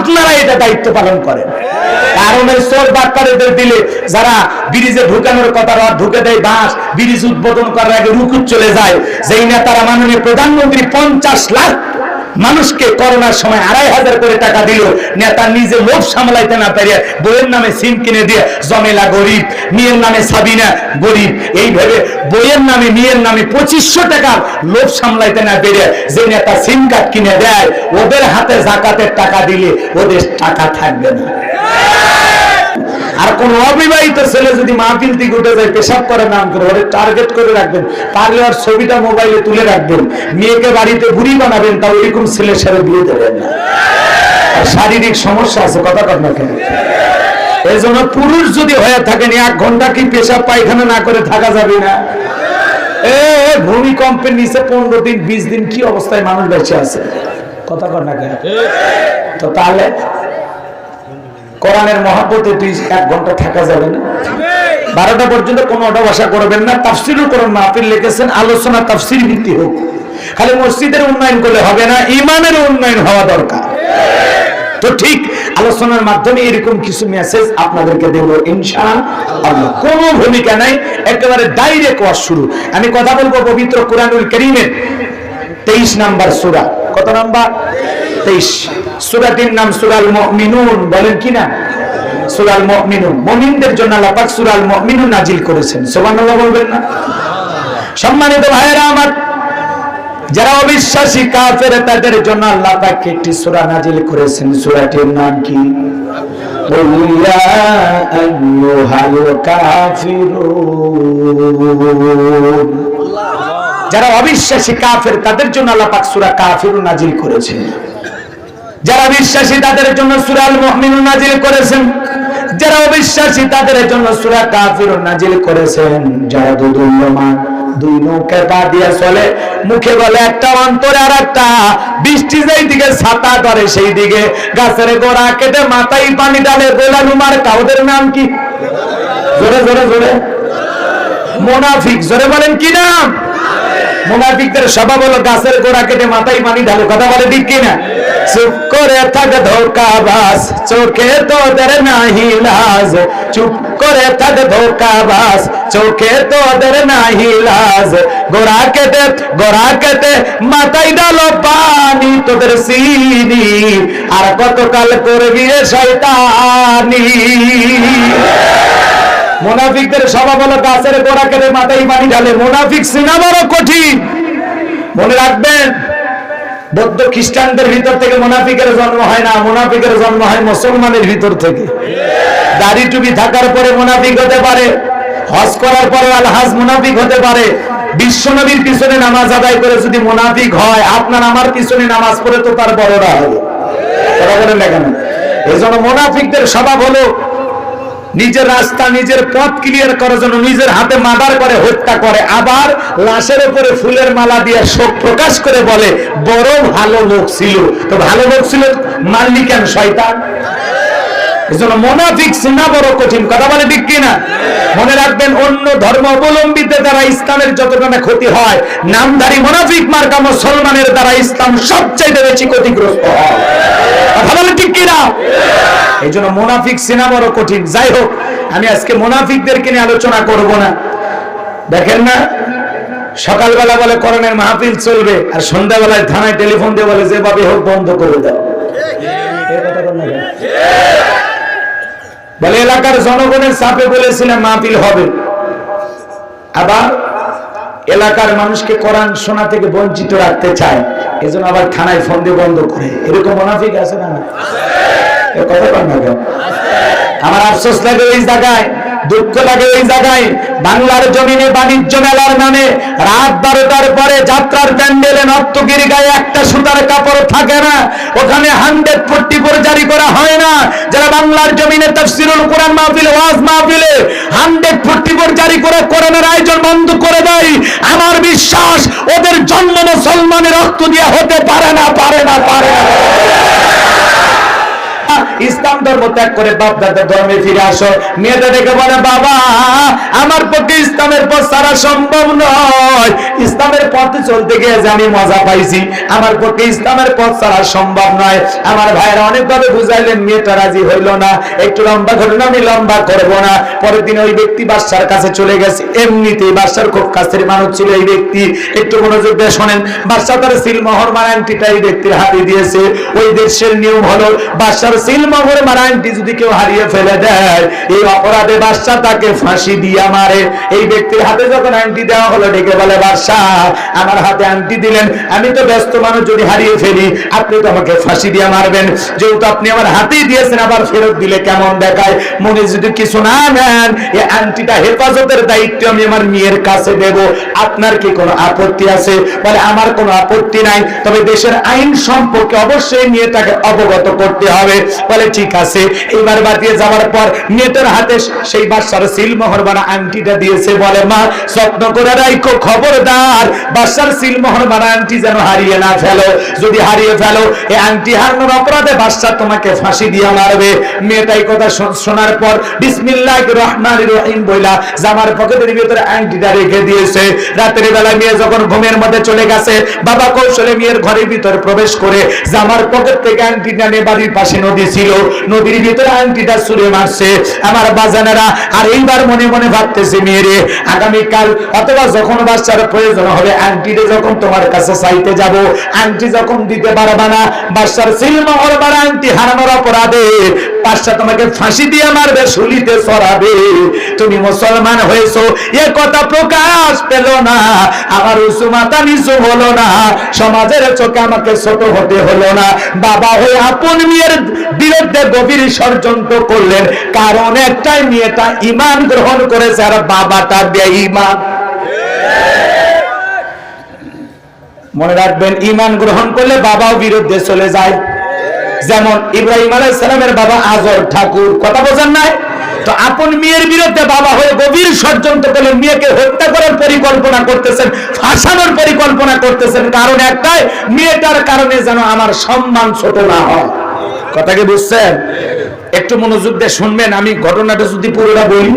আপনারা এটা দায়িত্ব পালন করেন। কারণ এই চোর বাটপাড়িদের দিলে যারা ব্রিজে ঢুকানোর কথা ঢুকে দেয় বাঁশ, ব্রিজ উদ্বোধন করার আগে রুকুত চলে যায়, যেই নেতারা মাননীয় প্রধানমন্ত্রী 50 লাখ মানুষকে করোনার সময় 2500 করে টাকা দিল, নেতা নিজে লোভ সামলাইতে না পেরে বইয়ের নামে সিম কিনে দিয়ে জমেলা গরিব, মেয়ের নামে সাবিনা গরিব, এইভাবে বইয়ের নামে মেয়ের নামে 2500 টাকার লোভ সামলাইতে না পেরে যে নেতা সিম কার্ড কিনে দেয়, ওদের হাতে যাকাতের টাকা দিলে ওদের টাকা থাকবে না। আর কোন অবিবাহিত ছেলে যদি মাহফিল থেকে উঠে যায় পেশাব করে নাম করে ওদের টার্গেট করে রাখবেন, পারলে আর ছবিটা মোবাইলে তুলে রাখবেন, মেয়েকে বাড়িতে বুড়ি বানাবেন, তা ওইরকম ছেলের সাথে বিয়ে দেবেন না। আর শারীরিক সমস্যা আছে, কথা কর না কেন? এই জন্য পুরুষ যদি হয়ে থাকেন 1 ঘন্টা কি পেশাব পায়খানা না করে থাকা যাবে না? ভূমিকম্পের নিচে 15 দিন 20 দিন কি অবস্থায় মানুষ বেঁচে আছে, কথা কর না কেন? তো তাহলে কোরআনের মহব্বতে 1 ঘন্টা থাকা যাবে না? 12টা পর্যন্ত কোনো অডবাসা করবেন না। তাফসীরুল কোরআন মাহফিল লিখেছেন, আলোচনা তাফসীর ভিত্তি হোক। খালি মসজিদের উন্নয়ন করলে হবে না, ঈমানের উন্নয়ন হওয়া দরকার। তো ঠিক আলোচনার মাধ্যমে এরকম কিছু মেসেজ আপনাদেরকে দেব ইনশাআল্লাহ। কোনো ভূমিকা নাই, একেবারে ডাইরেক্ট ওয়াজ শুরু। আমি কথা বলবো পবিত্র কোরআনুল কারীমের 23 নাম্বার সূরা। কত নাম্বার? 23। সূরাটির নাম সূরাল মুমিনুন। বলেন কি না? সূরাল মুমিনুন। মুমিনদের জন্য আল্লাহ পাক সূরাল মুমিনুন নাজিল করেছেন। সুবহানাল্লাহ বলবেন না? সম্মানিত ভাইয়েরা আমার, যারা অবিশ্বাসী কাফের তাদের জন্য আল্লাহ পাক একটি সূরা নাজিল করেছেন। সূরাটির নাম কি? কুল ইয়া আইয়ুহাল কাফিরুন। যারা অবিশ্বাসী কাফের তাদের জন্য আল্লাহ পাক সূরা কাফিরুন নাজিল করেছেন। যারা বিশ্বাসী তাদের জন্য সূরা আল মুমিনুন নাজিল করেছেন। যারা অবিশ্বাসী তাদের জন্য সূরা কাফিরুন নাজিল করেছেন। যারা দুদুল্যমান, দুই নৌকায় পা দিয়ে চলে, মুখে বলে একটা, অন্তরে আর একটা, বৃষ্টি যেই দিকে ছাতা ধরে সেই দিকে গাছের গোড়া কেটে মাথায় পানি ঢালে, গোলালুমার কাউদের নাম কি? জোরে জোরে জোরে। মুনাফিক। জোরে বলেন কি নাম? মুনাফিকদের স্বভাব হলো গাছের গোড়া কেটে মাথায় পানি ঢালে। কথা বলে ঠিক কিনা? চুপ করে থাক ধোঁকাবাজ, চোখে তোদের নাহি লাজ। চুপ করে থাক ধোঁকাবাজ, চোখে তোদের নাহি লাজ। গোড়া কেটে মাথায় ডালো পানি, তোদের চিনি আর কতকাল করবি রে শয়তানি। মুনাফিকদের স্বভাব হলো গাছের গোড়া কেটে মাথায় পানি ঢালে। মুনাফিক চেনা বড় কঠিন, মনে রাখবেন। বৌদ্ধ খ্রিস্টানদের ভিতর থেকে মুনাফিকের জন্ম হয় না, মুনাফিকের জন্ম হয় মুসলমানের ভিতর থেকে। দাড়ি টুপি থাকার পরে মুনাফিক হতে পারে, হজ করার পরে আলহাজ মুনাফিক হতে পারে। বিশ্বনবীর পিছনে নামাজ আদায় করে যদি মুনাফিক হয়, আপনার আমার পিছনে নামাজ পড়ে তো তার বড়রা হবে। কথা বলেন না কেন? এই জন্য মুনাফিকদের স্বভাব হলো নিজের রাস্তা, নিজের পথ ক্লিয়ার করার জন্য নিজের হাতে মার্ডার করে, হত্যা করে, আবার লাশের উপরে ফুলের মালা দিয়ে শোক প্রকাশ করে বলে বড় ভালো লোক ছিল। তো ভালো লোক ছিল, মারলি কেন শয়তান? এজন্য মুনাফিক চেনা বড় কঠিন। কথা বলে ঠিক কিনা? মনে রাখবেন, অন্য ধর্ম অবলম্বীদের দ্বারা ইসলামের যতটা না ক্ষতি হয়, নামধারী মুনাফিক মার্কা মুসলমানের দ্বারা ইসলাম সবচেয়ে বেশি ক্ষতিগ্রস্ত হয়। কথা বলে ঠিক কিনা? এই জন্য মুনাফিক চেনা বড় কঠিন। যাই হোক, আমি আজকে মুনাফিকদেরকে নিয়ে আলোচনা করব না। দেখেন না, সকালবেলা বলে কোরআনের মাহফিল চলবে, আর সন্ধ্যাবেলায় থানায় টেলিফোন দিয়ে বলে যেভাবে হোক বন্ধ করে দাও। বলে এলাকার জনগণের চাপে বলেছিলাম মাহফিল হবে, আবার এলাকার মানুষকে কোরআন শোনা থেকে বঞ্চিত রাখতে চায়, এজন্য আবার থানায় ফোন দিয়ে বন্ধ করে। এরকম মুনাফিক আছে না? কথা বল না কেন? আমার আফসোস লাগে ওই জায়গায়, দুঃখ লাগে ওই জায়গায়। বাংলার জমিনে বাণিজ্য মেলার নামে রাত 12টার পরে যাত্রার প্যান্ডেলে নর্তকীর গায়ে একটা সুতার কাপড় থাকে না, ওখানে 144 জারি করা হয় না। যারা বাংলার জমিনে তাফসীরুল কোরআন মাহফিলে, ওয়াজ মাহফিলে 144 জারি করে কোরআনের আয়োজন বন্ধ করে দেয়, আমার বিশ্বাস ওদের জন্ম মুসলমানের রক্ত দিয়ে হতে পারে না, পারে না, পারে না। ইসলাম ধর্ম ত্যাগ করে বাপ দাদার ধর্মে ফিরে আসো। মেয়েটা ডেকে বলে, বাবা আমার পক্ষে ইসলামের পথ ছাড়া সম্ভব নয়, ইসলামের পথে চলতে গিয়ে যে আমি মজা পাইছি, আমার পক্ষে ইসলামের পথ ছাড়া সম্ভব নয়। আমার ভাইয়েরা অনেকভাবে বুঝাইলেন, মেয়েটা রাজি হইল না। একটু লম্বা ঘটনা, আমি লম্বা করবো না। পরের দিন ওই ব্যক্তি বাদশার কাছে চলে গেছে। এমনিতেই বাদশার খুব কাছের মানুষ ছিল এই ব্যক্তি। একটু মনোযোগ দিয়ে শোনেন, বাদশা তার সিলমোহর মারা আংটিটা এই ব্যক্তির হাতে দিয়েছে। ওই দেশের নিয়ম হলো, বাদশার সিলমোহর মারা আংটি যদি কেউ হারিয়ে ফেলে দেয়, এই অপরাধে বাদশা তাকে ফাঁসি দিয়ে মারে। এই ব্যক্তির হাতে যখন আংটি দেওয়া হলো, ডেকে বলে, বাদশা আমার হাতে আংটি দিলেন, আমি তো ব্যস্ত মানুষ, যদি হারিয়ে ফেলি আপনি তো আমাকে ফাঁসি দিয়ে মারবেন, যেহেতু আপনি আমার হাতেই দিয়েছেন আবার ফেরত দিলে কেমন দেখায়, মনে যদি কিছু না নেন এই আংটিটা হেফাজতের দায়িত্ব আমি আমার মেয়ের কাছে দেব, আপনার কি কোনো আপত্তি আছে? বলে, আমার কোনো আপত্তি নাই, তবে দেশের আইন সম্পর্কে অবশ্যই মেয়েটাকে অবগত করতে হবে। বলে, ঠিক আছে। এইবার বাতিয়ে যাওয়ার পর মেয়েটার হাতে সেই বাদশার সিলমোহর বানা আংটিটা দিয়েছে। বলে, মা যত্ন করে রাখো, খবরদার বাদশার সিলমোহর বানা আংটি যেন হারিয়ে না ফেলো, যদি হারিয়ে ফেলো এই আংটি হারানোর অপরাধে বাদশা তোমাকে ফাঁসি দিয়ে মারবে। মেয়েটাই কথা শোনার পর বিসমিল্লাহির রহমানির রহিম বইলা জামার পকেটের ভিতরে আংটিটা রেখে দিয়েছে। রাতের বেলা মেয়ে যখন ঘুমের মধ্যে চলে গেছে, বাবা কৌশলে মেয়ের ঘরের ভিতরে প্রবেশ করে জামার পকেট থেকে আংটিটা নিয়ে, বাড়ির পাশে নদী ছিল, নদীর ভিতরে আংটিটা ছুঁড়ে মারছে। আমার বাজানেরা আর এইবার মনে মনে ভাবতেছে, মেয়েরে আগামীকাল অথবা যখন বাচ্চার প্রয়োজন হবে আংটিটা যখন তোমার কাছে চাইতে যাব, আংটি যখন দিতে পারবা না, বাচ্চার সিলমোহর বানা আংটি হারানোর অপরাধে বাদশা তোমাকে ফাঁসি দিয়ে মারবে, শুলিতে চড়াবে। তুমি মুসলমান হয়েছো এ কথা প্রকাশ পেল না, আমার উঁচু মাথা নিচু হলো না, সমাজের চোখে আমাকে ছোট হতে হলো না। বাবা হয়ে আপন মেয়ের বিরুদ্ধে গভীর ষড়যন্ত্র করলেন, কারণ একটাই, মেয়েটা ঈমান গ্রহণ করেছে আর বাবাটা বেঈমান। মনে রাখবেন, ঈমান গ্রহণ করলে বাবাও বিরুদ্ধে চলে যায়। যেমন ইব্রাহিম আলাইহিস সালামের বাবা আজর ঠাকুর, কথা বোঝেন নাই? তো আপন মেয়ের বিরুদ্ধে বাবা হয়ে গভীর ষড়যন্ত্র করলেন, মেয়েকে হত্যা করার পরিকল্পনা করতেছেন, ফাঁসানোর পরিকল্পনা করতেছেন, কারণ একটাই, মেয়েটার কারণে যেন আমার সম্মান ছোট না হয়। কথা কি বুঝছেন? একটু মনোযোগ দিয়ে শুনবেন, আমি ঘটনাটা যদি পুরোটা বলি।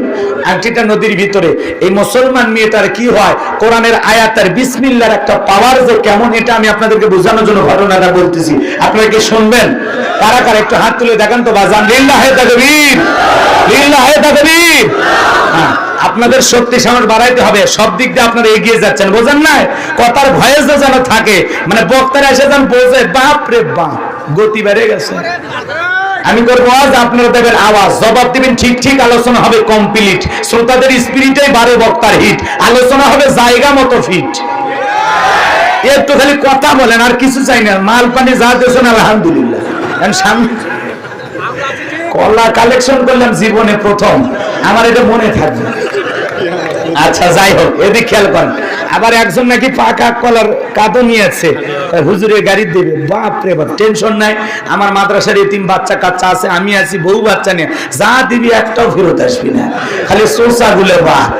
আংটিটা নদীর ভিতরে, এই মুসলমান মেয়েটার কি হয়, কোরআনের আয়াত আর বিসমিল্লাহর একটা পাওয়ার যে কেমন, এটা আমি আপনাদেরকে বোঝানোর জন্য ঘটনাটা বলতেছি। আপনারা কি শুনবেন? কারা কারা একটু হাত তুলে দেখান তো বাজান। লিল্লাহে তাকবীর, লিল্লাহে তাকবীর। হ্যাঁ, আপনাদের শক্তি সামর্থ্য বাড়াইতে হবে, সব দিক দিয়ে আপনারা এগিয়ে যাচ্ছেন, বোঝেন না? কথার ভয়েস যেন থাকে, মানে বক্তারা এসে যেন বোঝে, বাপ রে বাপ গতি বেড়ে গেছে। আমি করবো আজ, আপনারা দেবেন আওয়াজ, জবাব দিবেন ঠিক ঠিক, আলোচনা হবে কমপ্লিট, শ্রোতাদের স্পিরিটেই বাড়ে বক্তার হিট, আলোচনা হবে জায়গা মতো ফিট। একটু খালি কথা বলেন, আর কিছু চাই না, মাল পানি যা দিয়েছেন আলহামদুলিল্লাহ। সামনে কলা কালেকশন করলাম জীবনে প্রথম, আমার এটা মনে থাকবে। আচ্ছা যাই হোক, এদিকে খেয়াল করেন। আবার একজন নাকি পাকা কলার কাঁদো নিয়েছে, হুজুরের গাড়ি দেবে। বাপ রে বাপ, টেনশন নাই, আমার মাদ্রাসার এতিম বাচ্চা কাচ্চা আছে, আমি আছি, বউ বাচ্চা নিয়ে, যা দিবি একটাও ফেরত আসবি না, খালি সোসা গুলো বাপ।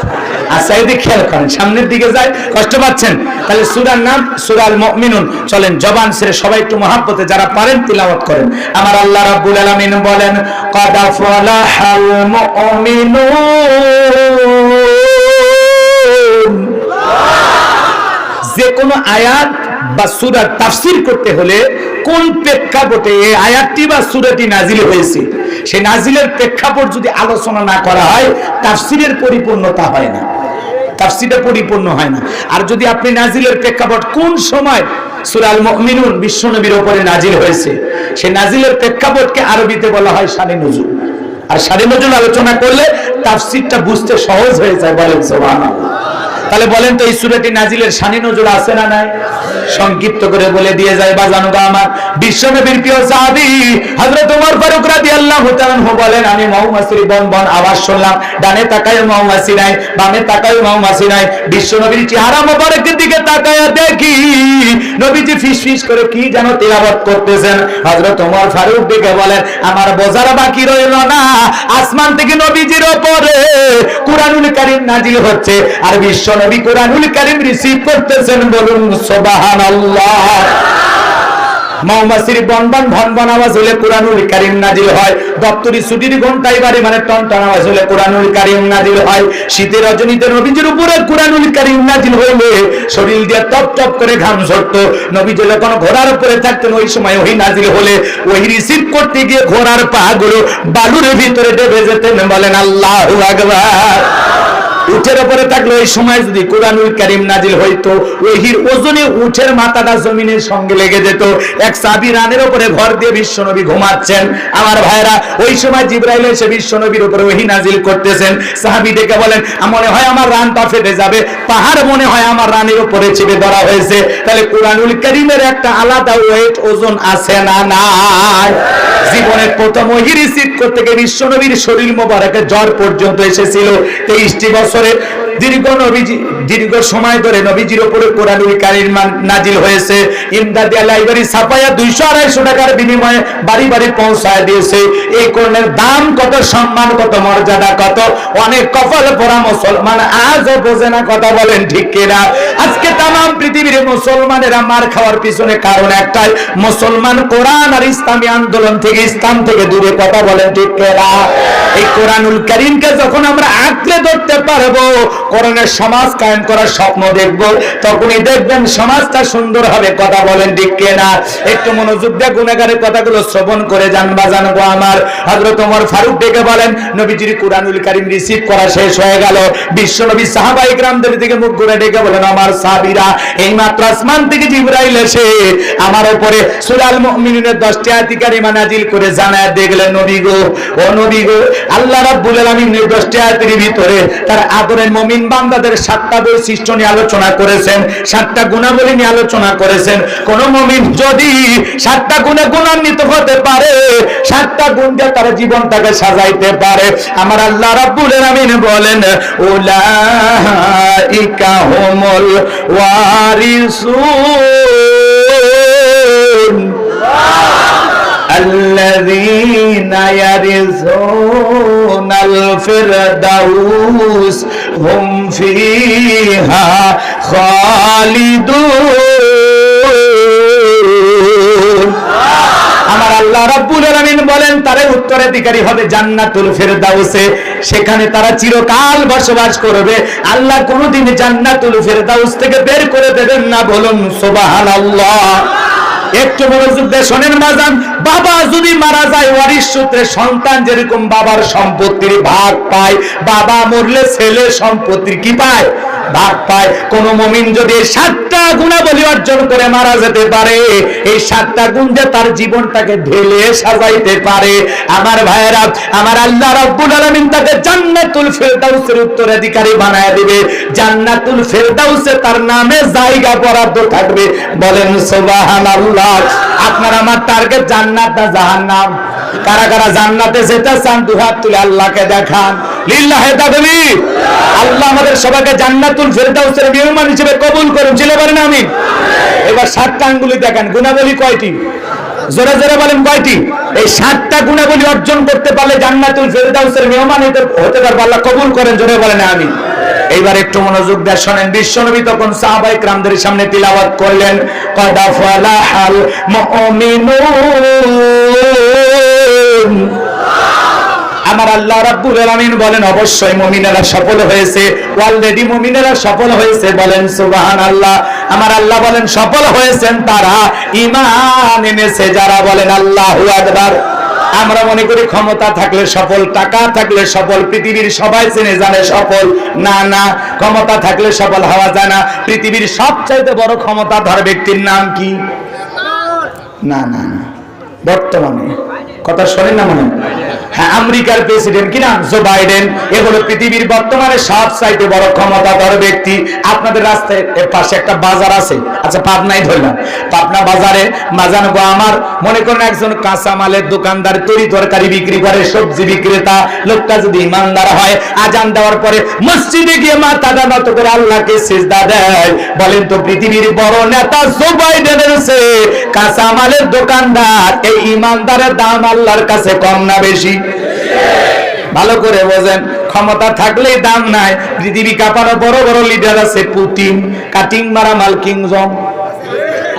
আচ্ছা এদিকে খেয়াল করেন, সামনের দিকে যায়, কষ্ট পাচ্ছেন? তাহলে সূরার নাম সূরাল মুমিনুন। চলেন জবান ছেড়ে সবাই একটু মহব্বতে যারা পারেন তিলাওয়াত করেন। আমার আল্লাহ রাব্বুল আলামিন বলেন, ক্বাদ আফলাহাল মুমিনুন। যে কোনো আয়াত বা সূরার তাফসীর করতে হলে কোন প্রেক্ষাপটে এই আয়াতটি বা সূরাটি নাজিল হয়েছে, সেই নাজিলের প্রেক্ষাপট যদি আলোচনা না করা হয়, তাফসীরের পরিপূর্ণতা হয় না, তাফসীরটা পরিপূর্ণ হয় না। আর যদি আপনি নাজিলের প্রেক্ষাপট কোন সময় সূরা আল মুমিনুন বিশ্বনবীর উপরে নাজিল হয়েছে, সেই নাজিলের প্রেক্ষাপটকে আরবিতে বলা হয় শানে নুজুল। আর শানে নুজুল আলোচনা করলে তাফসীরটা বুঝতে সহজ হয়ে যায়। বলেন সুবহানাল্লাহ। তাহলে বলেন তো এই সূরাটি নাজিলের শানে নুজুল আছে না নাই? সংক্ষিপ্ত করে বলে দিয়ে যায় বাজানুগা আমার, বিশ্বনবীর প্রিয় সাহাবী হযরত ওমর ফারুক রাদিয়াল্লাহু তাআলা বলেন, আমি মৌমাছির বন বন আওয়াজ শুনলাম, ডানে তাকায় মৌমাছি নাই, বামে তাকায় মৌমাছি নাই, বিশ্বনবীর চেহারা মোবারকের দিকে তাকায়া দেখি নবীজি ফিসফিস করে কি যেন তিলাওয়াত করতেছেন। হযরত ওমর ফারুক দিকে বলেন, আমার বোঝার বাকি রইল না, আসমান থেকে নবীজির উপরে কুরআনুল কারীম নাজিল হচ্ছে, আর বিশ্বনবী কুরআনুল কারীম রিসিভ করতেছেন। বলুন সুবহানাল্লাহ। মৌমাছির বনবন ভনবন আওয়াজ হলে কুরআনুল কারীম নাজিল হয়, দপ্তরি ছুটির ঘন্টায় বারে মানে টনটন আওয়াজ হলে কুরআনুল কারীম নাজিল হয়। শীতের রজনীতে নবীজির উপরে কুরআনুল কারীম নাজিল হইলে শরীর দিয়ে টপ টপ করে ঘাম ঝরতো। নবীজি যখন ঘোড়ার উপরে থাকতেন ওই সময় ওহী নাজিল হলে ওহী রিসিভ করতে গিয়ে ঘোড়ার পা গুলো বালুর ভিতরে ডুবে যেতেন। বলেন আল্লাহু আকবার। উটের উপরে থাকলে ওই সময় যদি কুরআনুল কারীম নাজিল হইতো ওহির ওজনে উটের মাথাটা জমিনের সঙ্গে লেগে যেত। এক সাহাবী রানের উপরে ভর দিয়ে বিশ্বনবী ঘুমাচ্ছেন। আমার ভাইরা ওই সময় জিবরাইল এসে বিশ্বনবীর উপরে ওহী নাজিল করতেছেন। সাহাবী ডেকে বলেন মনে হয় আমার রানটা ফেটে যাবে, পাহাড় মনে হয় আমার রানের উপরে চেপে ধরা হয়েছে। তাহলে কুরআনুল কারীমের একটা আলাদা ওয়েট ওজন আছে না নাই? জীবনের প্রথম ওহী রিসিভ করতে গিয়ে বিশ্বনবীর শরীর মোবারকে জ্বর পর্যন্ত এসেছিল। 23টি বছরে দীর্ঘ সময় ধরে নবীজির উপরে কুরআনুল কারীম নাজিল হয়েছে। ইমদাদিয়া লাইব্রেরি ছাপায়া 200-250 টাকার বিনিময়ে বাড়ি বাড়ি পৌঁছায় দিয়েছে। এই কোরআনের দাম কত, সম্মান কত, মর্যাদা কত, অনেক কপাল পোড়া মুসলমান আজও বোঝে না। কথা বলেন ঠিক কিনা? আজকে তাম পৃথিবীর মুসলমানেরা মার খাওয়ার পিছনে কারণ একটাই, মুসলমান কোরআন আর ইসলামী আন্দোলন থেকে, ইসলাম থেকে দূরে। কথা বলেন ঠিক কিনা? এই কুরআনুল কারীমকে যখন আমরা আঁকড়ে ধরতে পারবো, কোরআনের সমাজ কায়েম করার স্বপ্ন দেখবো, তখনই দেখবেন সমাজটা সুন্দর হবে। কথা বলেন ঠিক কিনা? একটু মনোযোগ দিয়ে গুনাহগারের কথাগুলো শ্রবণ করে যান বাজান গো আমার। হযরত ওমর ফারুক ডেকে বলেন নবীজির কুরআনুল কারীম রিসিভ করা শেষ হয়ে গেল। বিশ্বনবী সাহাবায়ে কিরামদের দিকে মুখ ঘুরে ডেকে বলেন আমার সাহাবীরা, এই মাত্র আসমান থেকে জিবরাইল এসে আমার উপরে সূরা আল মুমিনুনের 10টি আয়াত কারিমা নাজিল করে জানায় দেখলেন নবী গো, ও নবী গো, আল্লাহ রাব্বুল আলামিন এই 10টি আয়াতের ভিতরে তার আদরের মুমিন বান্দাদের 7টা বৈশিষ্ট্য নিয়ে আলোচনা করেছেন, 7টা গুণাবলী নিয়ে আলোচনা করেছেন। কোন মুমিন যদি 7টা গুণে গুণান্বিত হতে পারে, 7টা গুণ দিয়ে তার জীবনটাকে সাজাইতে পারে, আমার আল্লাহ রাব্বুল আলামিন বলেন উলাইকা হুমুল ওয়ারিসুন الذين يرثون الفردوس هم فيها خالدون। আমার আল্লাহ রাব্বুল আলামিন বলেন তারা উত্তরাধিকারী হবে জান্নাতুল ফেরদাউসে, সেখানে তারা চিরকাল বসবাস করবে। আল্লাহ কোনোদিন জান্নাতুল ফেরদাউস থেকে বের করে দেবেন না। বলুন সুবহানাল্লাহ। একটু মনোযোগ দিয়ে শোনেন বাজান, বাবা যদি মারা যায় ওয়ারিশ সূত্রে সন্তান যেরকম বাবার সম্পত্তির ভাগ পায়, বাবা মরলে ছেলে সম্পত্তির কি পায়? ভাগ পায়। কোন মুমিন যদি 7টা গুণাবলী অর্জন করে মারা যেতে পারে, এই 7টা গুণ দিয়ে তার জীবনটাকে ঢেলে সাজাইতে পারে, আমার ভাইয়েরা, আমার আল্লাহ রাব্বুল আলামিন তাকে জান্নাতুল ফেরদাউসের উত্তরাধিকারী বানায় দিবে। জান্নাতুল ফেরদাউসে তার নামে জায়গা বরাদ্দ থাকবে। বলেন সুবহানাল্লাহ। আপনার আমার টার্গেট জান্নাত না জাহান্নাম? কারা কারা জান্নাতে যেতে চান দুই হাত তুলে আল্লাহকে দেখান। লিল্লাহি তাকবীর। আল্লাহ আমাদের সবাইকে জান্নাতুল ফেরদাউসের মেহমান হিসেবে কবুল করুন। ছিল বলেন আমিন। এবার 7টা আঙ্গুলি দেখেন, গুণাবলী কয়টি? জোরে জোরে বলেন কয়টি? এই 7টা গুণাবলী অর্জন করতে পারলে জান্নাতুল ফেরদাউসের মেহমান হতে পারবে। আল্লাহ কবুল করেন। জোরে বলেন আমিন। এইবার একটু মনোযোগ দিয়ে শোনেন। বিশ্বনবী তখন সাহাবায়ে কিরামদের সামনে তিলাওয়াত করলেন কদ ফালাহাল মুমিনুন। আমার আল্লাহ রাব্বুল আলামিন বলেন অবশ্যই মুমিনেরা সফল হয়েছে, অলরেডি মুমিনেরা সফল হয়েছে। বলেন সুবহানাল্লাহ। আমার আল্লাহ বলেন সফল হয়েছেন তারা ঈমান এনেছে যারা। বলেন আল্লাহু আকবার। আমরা মনে করি ক্ষমতা থাকলে সফল, টাকা থাকলে সফল, পৃথিবীর সবাই চেনে জানে সফল। না না, ক্ষমতা থাকলে সফল হওয়া যায় না। পৃথিবীর সবচাইতে বড় ক্ষমতাধর ব্যক্তির নাম কি? না না না, বর্তমানে কথা শোনেন না মনে? হ্যাঁ, আমেরিকার প্রেসিডেন্ট কি নাম? Joe Biden. এগুলো পৃথিবীর বর্তমানে সবচাইতে বড় ক্ষমতাধর ব্যক্তি। আপনাদের রাস্তায় পাশে একটা বাজার আছে, আচ্ছা পাবনাই ধরলাম, পাবনা বাজারে মাজান গো আমার মনে করেন একজন কাঁচামালের দোকানদার, তরি তরকারি বিক্রি করে, সবজি বিক্রেতা। লোকটা যদি ইমানদার হয়, আজান দেওয়ার পরে মসজিদে গিয়ে মাথাটা নত করে আল্লাহকে সিজদা দেয়, বলেন তো পৃথিবীর বড় নেতা জো বাইডেনের চেয়ে কাঁচামালের দোকানদার এই ইমানদারের দাম আল্লাহর কাছে কম না বেশি? ভালো করে বোঝেন। ক্ষমতা থাকলেই দাম নাই। পৃথিবী কাঁপানো বড় বড় লিডার আছে, পুতিন, কাটিং মারা মাল কিং জং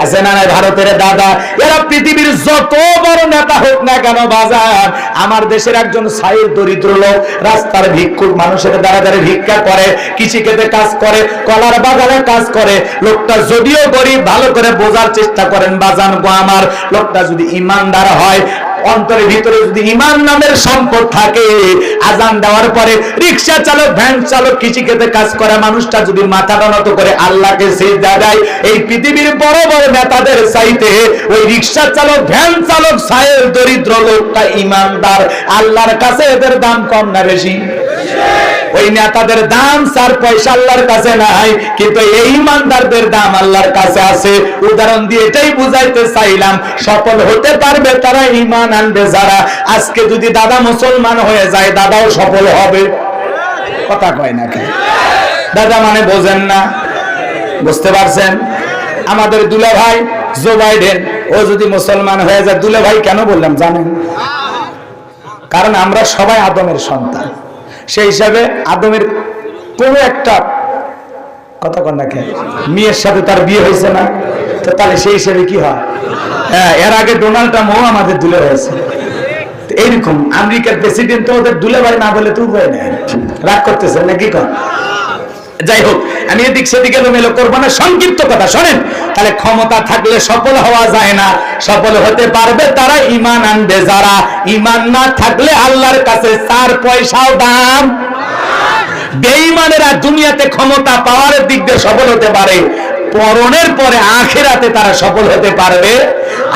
আছে না নাই? ভারতের দাদা, এরা পৃথিবীর যত বড় নেতা হোক না কেন বাজার, আমার দেশের একজন সাইর দরিদ্র লোক, রাস্তার ভিক্ষুক, মানুষের দ্বারা দ্বারা ভিক্ষা করে, কৃষিক্ষেত্রে কাজ করে, কলার বাগানে কাজ করে, লোকটা যদিও গরিব, ভালো করে বোঝার চেষ্টা করেন বাজান গো আমার, লোকটা যদি ইমানদার হয়, অন্তরের ভিতরে যদি ইমান নামের সম্পদ থাকে, আজান দেওয়ার পরে রিকশা চালক, ভ্যান চালক, কৃষিক্ষেত্রে কাজ করা মানুষটা যদি মাথাটা নত করে আল্লাহকে সিজদা দেয়, এই পৃথিবীর বড় বড় নেতাদের চাইতে ওই রিকশা চালক, ভ্যান চালক, সায়ের দরিদ্র লোকটা ইমানদার, আল্লাহর কাছে এদের দাম কম না বেশি? ওই নেতাদের দাম 4 পয়সা আল্লাহর কাছে নাই, কিন্তু এই ইমানদারদের দাম আল্লাহর কাছে আছে। উদাহরণ দিয়ে এটাই বুঝাইতে চাইলাম, সফল হতে পারবে তারা ঈমান আনবে যারা। আজকে যদি দাদা মুসলমান হয়ে যায়, দাদাও সফল হবে। কথা কয় না কেন? দাদা মানে বোঝেন না? বুঝতে পারছেন? আমাদের দুলা ভাই জো বাইডেন, ও যদি মুসলমান হয়ে যায়, দুলা ভাই কেন বললাম জানেন? কারণ আমরা সবাই আদমের সন্তান, সেই হিসাবে আদমের কোন একটা কথা কন না কেন, মেয়ের সাথে তার বিয়ে হয়েছে না, তো তাহলে সেই হিসাবে কি হয়? হ্যাঁ, এর আগে ডোনাল্ড ট্রাম্পও আমাদের দুলে হয়েছে। এইরকম আমেরিকার প্রেসিডেন্ট তো ওদের দুলে ভাই না বলে তুই ভাই না, রাগ করতেছে নাকি? কন যাই হোক, আমি এদিক সেদিকে মেলো করবো না, সংক্ষিপ্ত কথা শোনেন। তাহলে ক্ষমতা থাকলে সফল হওয়া যায় না, সফল হতে পারবে তারা ঈমান আনবে যারা। ঈমান না থাকলে আল্লাহর কাছে 4 পয়সাও দাম। বেঈমানেরা দুনিয়াতে ক্ষমতা পাওয়ার দিক দিয়ে সফল হতে পারে, পরনের পরে আখিরাতে তারা সফল হতে পারবে।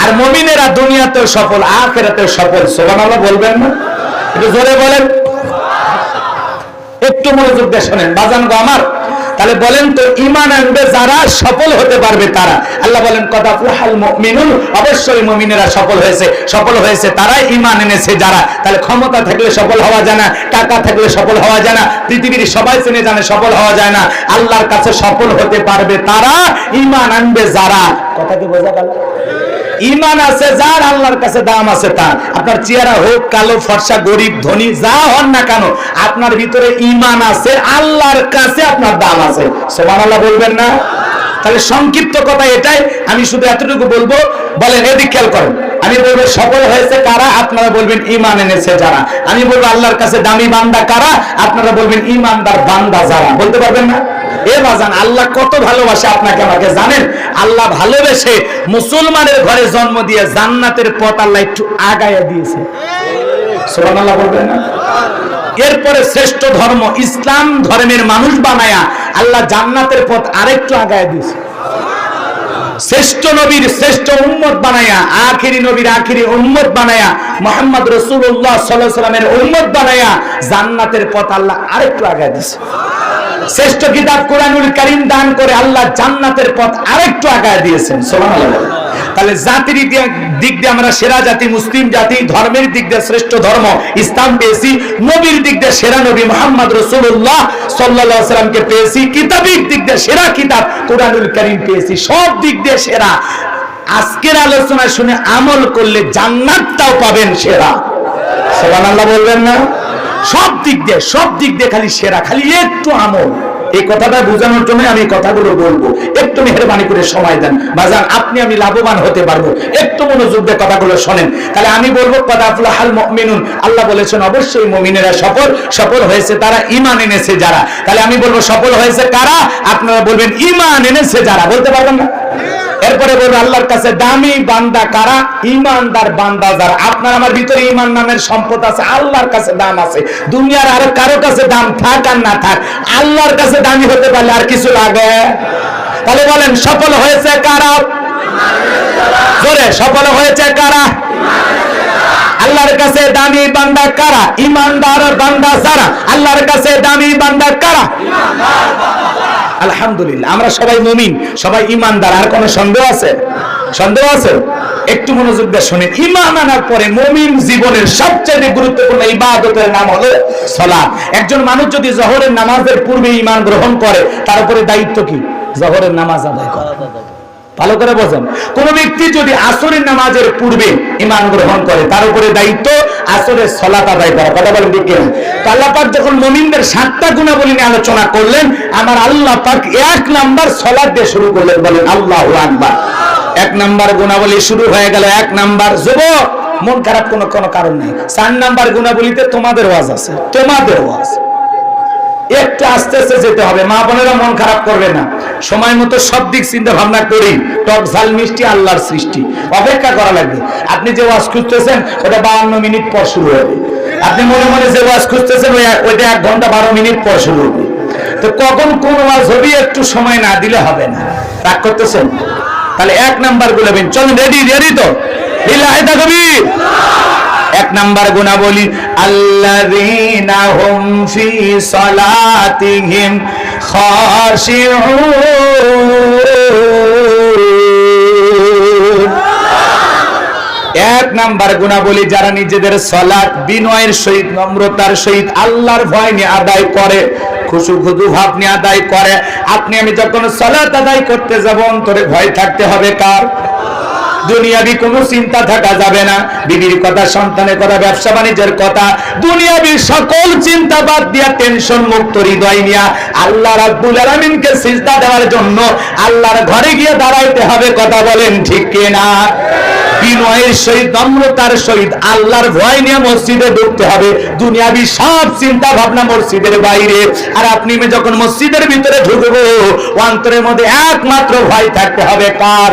আর মুমিনেরা দুনিয়াতেও সফল, আখিরাতেও সফল। সুবহানাল্লাহ বলবেন না? একটু জোরে বলেন, একটু মনোযোগ দিয়ে শোনেন বাজান গো আমার। তাহলে বলেন তো, ঈমান আনবে যারা, সফল হতে পারবে তারা। আল্লাহ বলেন কদ আফলাহাল মুমিনুন, অবশ্যই মুমিনেরা সফল হয়েছে। সফল হয়েছে তারা, ঈমান এনেছে যারা। তাহলে ক্ষমতা থাকলে সফল হওয়া যায় না, টাকা থাকলে সফল হওয়া যায় না, পৃথিবীর সবাই চিনে জানে সফল হওয়া যায় না। আল্লাহর কাছে সফল হতে পারবে তারা, ঈমান আনবে যারা। কথা কি বোঝা গেল? ঈমান আছে যার, আল্লাহর কাছে দাম আছে তার। আপনার চেহারা হোক কালো, ফর্সা, গরিব, ধনী, যা হন না কেন, আপনার ভিতরে ঈমান আছে, আল্লাহর কাছে আপনার দাম আছে। সুবহানাল্লাহ বলবেন না? তাহলে সংক্ষিপ্ত কথা এটাই, আমি শুধু এতটুকু বলবো। বলেন, এদিক খেয়াল করেন, আমি বলবো সফল হয়েছে কারা, আপনারা বলবেন ঈমান এনেছে যারা। আমি বলবো আল্লাহর কাছে দামি বান্দা কারা, আপনারা বলবেন ঈমানদার বান্দা যারা। বলতে পারবেন না? এ বাজান, আল্লাহ কত ভালোবাসে আপনাকে আমাকে জানেন? আল্লাহ ভালোবেসে মুসলমানের ঘরে জন্ম দিয়ে জান্নাতের পথ আল্লাহ একটু আগায়া দিয়েছে। সুবহানাল্লাহ বলবেন না? এরপরে শ্রেষ্ঠ ধর্ম ইসলাম ধর্মের মানুষ বানায়া আল্লাহ জান্নাতের পথ আরেকটু আগায়া দিয়েছে। শ্রেষ্ঠ নবীর শ্রেষ্ঠ উম্মত বানায়া, আখিরি নবীর আখিরি উম্মত বানায়া, মুহাম্মদ রাসূলুল্লাহ সাল্লাল্লাহু আলাইহি ওয়াসাল্লামের উম্মত বানায়া জান্নাতের পথ আল্লাহ আরেকটু আগায়া দিয়েছে। শ্রেষ্ঠ কিতাব কোরআনুল কারীম দান করে আল্লাহ জান্নাতের পথ আরেকটু আগায় দিয়েছেন। সুবহানাল্লাহ। তাহলে জাতির দিক দিয়ে আমরা সেরা জাতি, মুসলিম জাতি, ধর্মের দিক দিয়ে শ্রেষ্ঠ ধর্ম ইসলাম পেয়েছি, নবীর দিক দিয়ে সেরা নবী মুহাম্মদ রাসূলুল্লাহ সাল্লাল্লাহু আলাইহি ওয়াসাল্লামকে পেয়েছি, কিতাবিক দিক দিয়ে সেরা কিতাব কোরআনুল কারীম পেয়েছি, সব দিক দিয়ে সেরা। আজকের আলোচনা শুনে আমল করলে জান্নাতটাও পাবেন সেরা। সুবহানাল্লাহ বলবেন না? সব দিক দিয়ে খালি সেরা, খালি একটু আমল। এই কথাটা বোঝানোর জন্য আমি কথাগুলো বলবো, একটু মেহেরবানি করে সময় দেন বাজান, আপনি আমি লাভবান হতে পারবো। একটু মনোযোগ দিয়ে কথাগুলো শোনেন। তাহলে আমি বলবো কদ আফলাহাল মুমিনুন, আল্লাহ বলেছেন অবশ্যই মুমিনেরা সফল। সফল হয়েছে তারা, ঈমান এনেছে যারা। তাহলে আমি বলবো সফল হয়েছে কারা, আপনারা বলবেন ঈমান এনেছে যারা। বলতে পারবেন না? এরপরে বলবো আল্লাহর কাছে দামি বান্দা কারা, ঈমানদার বান্দা যারা। আপনার আমার ভিতরে ঈমান নামের সম্পদ আছে, আল্লাহর কাছে দাম আছে। দুনিয়ার আর কারো কাছে দাম থাক আর না থাক, আল্লাহর কাছে দামি হতে পারলে আর কিছু লাগে? তাহলে বলেন সফল হয়েছে কারা? জোরে, সফল হয়েছে কারা? আল্লাহর কাছে দামি বান্দা কারা? ঈমানদার বান্দা যারা। আল্লাহর কাছে দামি বান্দা কারা? আলহামদুলিল্লাহ, আমরা সবাই মুমিন, সবাই ঈমানদার। আর কোনো সন্দেহ আছে? সন্দেহ আছে? একটু মনোযোগ দিয়ে শুনেন। ঈমান আনার পরে মুমিন জীবনের সবচেয়ে গুরুত্বপূর্ণ ইবাদতের নাম হলো সালাত। একজন মানুষ যদি জোহরের নামাজের পূর্বে ঈমান গ্রহণ করে, তার উপরে দায়িত্ব কি? জোহরের নামাজ আদায় করা। ভালো করে বোঝেন। কোন ব্যক্তি যদি আসরের নামাজের পূর্বে ঈমান গ্রহণ করে, তার উপরে দায়িত্ব আসরের সালাত আদায় করা। কথা বলেন ঠিক কিনা? তো আল্লাহ পাক যখন মুমিনদের 7টা গুণাবলী নিয়ে আলোচনা করলেন, আমার আল্লাহ পাক 1 নাম্বার সালাত দিয়ে শুরু করলেন। বলেন আল্লাহু আকবার। এক নাম্বার গুণাবলী শুরু হয়ে গেল। এক নাম্বার, যুবক মন খারাপ কোনো কারণ নেই। 4 নাম্বার গুণাবলীতে তোমাদের ওয়াজ আছে, তোমাদের ওয়াজ একটু আস্তে আস্তে যেতে হবে। মা বোনেরা মন খারাপ করবে না, সময় মতো সব দিক চিন্তা ভাবনা করি। টক ঝাল মিষ্টি আল্লাহর সৃষ্টি, অপেক্ষা করা লাগবে। আপনি যে ওয়াজ খুঁজতেছেন ওটা 52 মিনিট পর শুরু হবে। আপনি মনে মনে যে ওয়াজ খুঁজতেছেন ওইটা 1 ঘন্টা 12 মিনিট পর শুরু হবে। তো কখন কোন ওয়াজ হবে একটু সময় না দিলে হবে না। রাগ করতেছেন? তাহলে 1 নাম্বার গুলাবেন। চলুন, রেডি তো? লিল্লাহি তাকবীর। 1 নাম্বার গুণাবলী, আল্লাযীনা হুম ফি সালাতিহিম খাশিউন। 1 নাম্বার গুণাবলী, যারা নিজেদের সালাত বিনয়ের সহিত, নম্রতার সহিত, আল্লাহর ভয় নিয়ে আদায় করে, খুশু খুদু ভাব নিয়ে আদায় করে। আপনি আমি যখন সালাত আদায় করতে যাব, অন্তরে ভয় থাকতে হবে কার? দুনিয়াবি কোনো চিন্তা থাকা যাবে না। বিবির কথা, সন্তানের কথা, ব্যবসা বাণিজ্যের কথা, দুনিয়াবি সকল চিন্তা বাদ দিয়া টেনশন মুক্ত হৃদয় নিয়া আল্লাহ রাব্বুল আলামিনকে সিজদা দেওয়ার জন্য আল্লাহর ঘরে গিয়ে দাঁড়াইতে হবে। কথা বলেন ঠিক কিনা? বিনয়ের সহিত, নম্রতার সহিত, আল্লাহর ভয় নিয়ে মসজিদে ঢুকতে হবে। দুনিয়াবি সব চিন্তা ভাবনা মসজিদের বাইরে। আর আপনি যখন মসজিদের ভিতরে ঢুকবো, অন্তরের মধ্যে একমাত্র ভয় থাকতে হবে কার?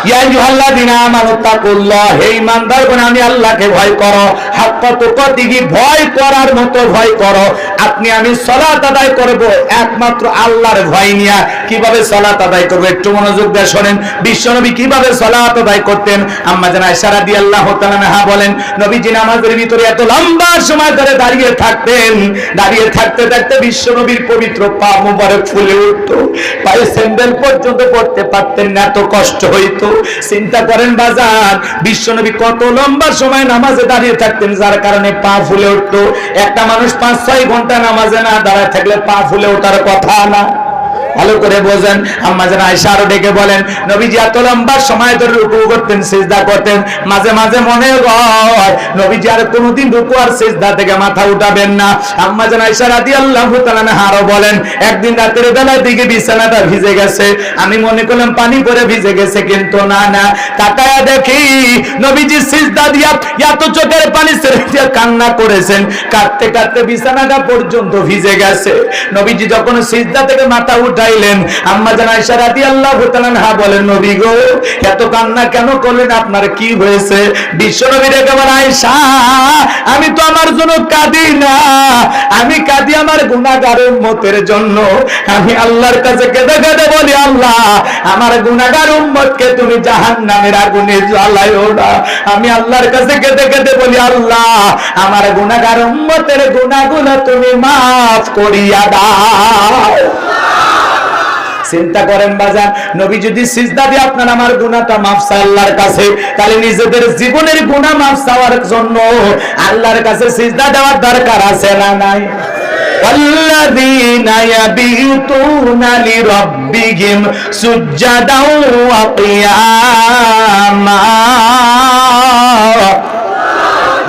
ইয়া আইয়ুহাল্লাযীনা আমানু তাকুল্লাহ, হে ঈমানদারগণ আমি আল্লাহকে ভয় করো। হাক্কা তুকাতিহি, ভয় করার মতো ভয় করো। আপনি আমি সালাত আদায় করব একমাত্র আল্লাহর ভয় নিয়ে। কিভাবে সালাত আদায় করব একটু মনোযোগ দিয়ে শুনেন। বিশ্বনবী কিভাবে সালাত আদায় করতেন? আম্মা জান আয়েশা রাদিয়াল্লাহু তাআলা আনহা বলেন, নবীজি নামাজের ভিতরে এত লম্বা সময় ধরে দাঁড়িয়ে থাকতেন। দাঁড়িয়ে থাকতে থাকতে বিশ্বনবীর পবিত্র পা মুবারক ফুলে উঠতো। পায়ে স্যান্ডেল পর্যন্ত পড়তে পারতেন না, এত কষ্ট হইতো। চিন্তা করেন বাজার, বিশ্বনবী কত লম্বা সময় নামাজে দাঁড়িয়ে থাকতেন, যার কারণে পা ফুলে উঠতো। একটা মানুষ 5-6 ঘন্টা নামাজে না দাঁড়ায় থাকলে পা ফুলে ওঠার কথা না। ভালো করে বোঝেন। আম্মা জান আয়েশা আরো ডেকে বলেন, নবীজি এত লম্বা সময় ধরে রুকু করতেন, সিজদা করতেন, মাঝে মাঝে মনে হয় নবীজি আর কোনোদিন রুকু আর সিজদা থেকে মাথা উঠাবেন না। আম্মা জান আয়েশা রাদিয়াল্লাহু তাআলা আনহা আরো বলেন, একদিন রাতের বেলার দিকে বিছানাটা ভিজে গেছে। আমি মনে করলাম পানি পড়ে ভিজে গেছে, কিন্তু না, তাকায়া দেখি নবীজি সিজদা দিয়া এত চোখের পানি ছেড়ে দিয়ে কান্না করেছেন। কাঁদতে কাঁদতে বিছানাটা পর্যন্ত ভিজে গেছে। নবীজি যখন সিজদা থেকে মাথা উঠাইলেন, আম্মা জান আয়েশা রাদিয়াল্লাহু তাআলা আনহা বলেন, নবী গো এত কান্না কেন করলেন? আপনার কি হয়েছে? বিশ্বনবী ডেকে বলেন, আয়েশা আমি তো আমার জন্য কাঁদি না, আমি কাঁদি আমার গুনাহগার উম্মতের জন্য। আমি আল্লাহর কাছে কেঁদে কেঁদে বলি, আল্লাহ আমার গুনাহগার উম্মতকে তুমি জাহান্নামের আগুনে জ্বালায়ো না। আমি আল্লাহর কাছে কেঁদে কেঁদে বলি, আল্লাহ আমার গুনাহগার উম্মতের গুনাহগুলো তুমি মাফ করিয়া দাও। চিন্তা করেন বাজান, নবী যদি সিজদা দিয়ে আপনার আমার গুনাহটা মাফ চায় আল্লাহর কাছে, তাহলে নিজেদের জীবনের গুনাহ মাফ চাওয়ার জন্য আল্লাহর কাছে সিজদা দেওয়ার দরকার আছে না নাই? ওয়াল্লাযীনা ইয়াবিতুনা লিরাব্বিহিম সুজদাও ওয়া কিয়ামা,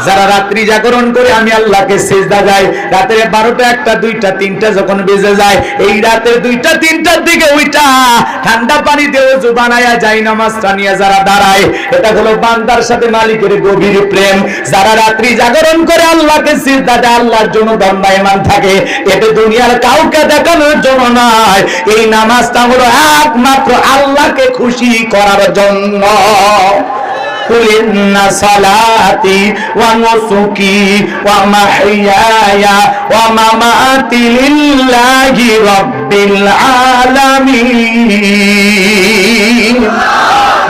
যারা রাত্রি জাগরণ করে আমি আল্লাহকে সিজদা দেয়, রাতের 12টা 1টা 2টা 3টা যখন বেজে যায়, এই রাতের 2টা 3টার দিকে ওইটা ঠান্ডা পানি দিয়ে ওযু বানায়া যায় নামাজটা নিয়ে যারা দাঁড়ায়, এটা হলো বান্দার সাথে মালিকের গভীর প্রেম। যারা রাত্রি জাগরণ করে আল্লাহকে সিজদা দেয়, আল্লাহর জন্য দণ্ডায়মান থাকে, এটা দুনিয়ার কাউকে দেখানোর জন্য নয়। এই নামাজটা হলো একমাত্র আল্লাহকে খুশি করার জন্য। قل إن صلاتي ونسكي ومحياي ومماتي لله رب العالمين।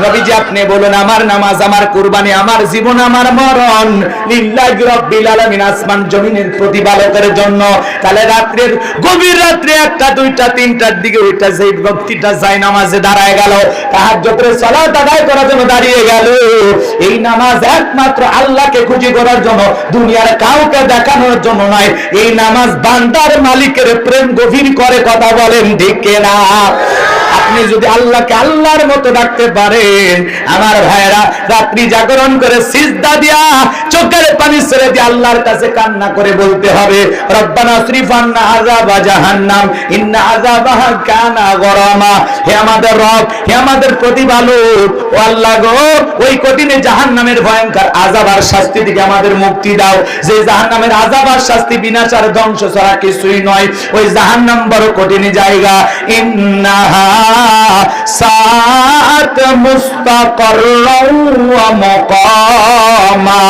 নবীজি আপনি বলুন, আমার নামাজ, আমার কুরবানি, আমার জীবন, আমার মরণ লিল্লাহি রাব্বিল আলামিন, আসমান জমিনের প্রতিপালকের জন্য। তাহলে রাত্রের গভীর রাত্রে 1টা 2টা 3টার দিকে ওইটা সেই ব্যক্তিটা যায় নামাজে দাঁড়ায় গেল, তাহাজ্জুদের সালাত আদায় করার জন্য দাঁড়িয়ে গেল, এই নামাজ একমাত্র আল্লাহকে খুশি করার জন্য, দুনিয়ার কাউকে দেখানোর জন্য নয়। এই নামাজ বান্দার মালিকের প্রেম গভীর করে। কথা বলেন ঠিক কিনা? আপনি যদি আল্লাহকে আল্লাহর মতো ডাকতে পারেন, আমার ভাইরা রাত্রি জাগরণ করে সিজদা দিয়া চোখের পানি ছেড়ে দিয়ে আল্লাহর কাছে কান্না করে বলতে হবে, রব্বানা আসরিফ আন্না আযাবা জাহান্নাম ইন্না আযাবাহা কানা গরামা। হে আমাদের রব, হে আমাদের প্রতিপালক, ও আল্লাহ গো, ওই কঠিন জাহান্নামের ভয়ঙ্কর আযাব আর শাস্তি থেকে আমাদের মুক্তি দাও। যে জাহান্নামের আযাব আর শাস্তি বিনাশ আর ধ্বংস ছাড়া কিছুই নয়। ওই জাহান্নাম বড় কঠিন জায়গা। ইন্নাহা সাআত মুস্তাকাররাও ওয়া মাকামা।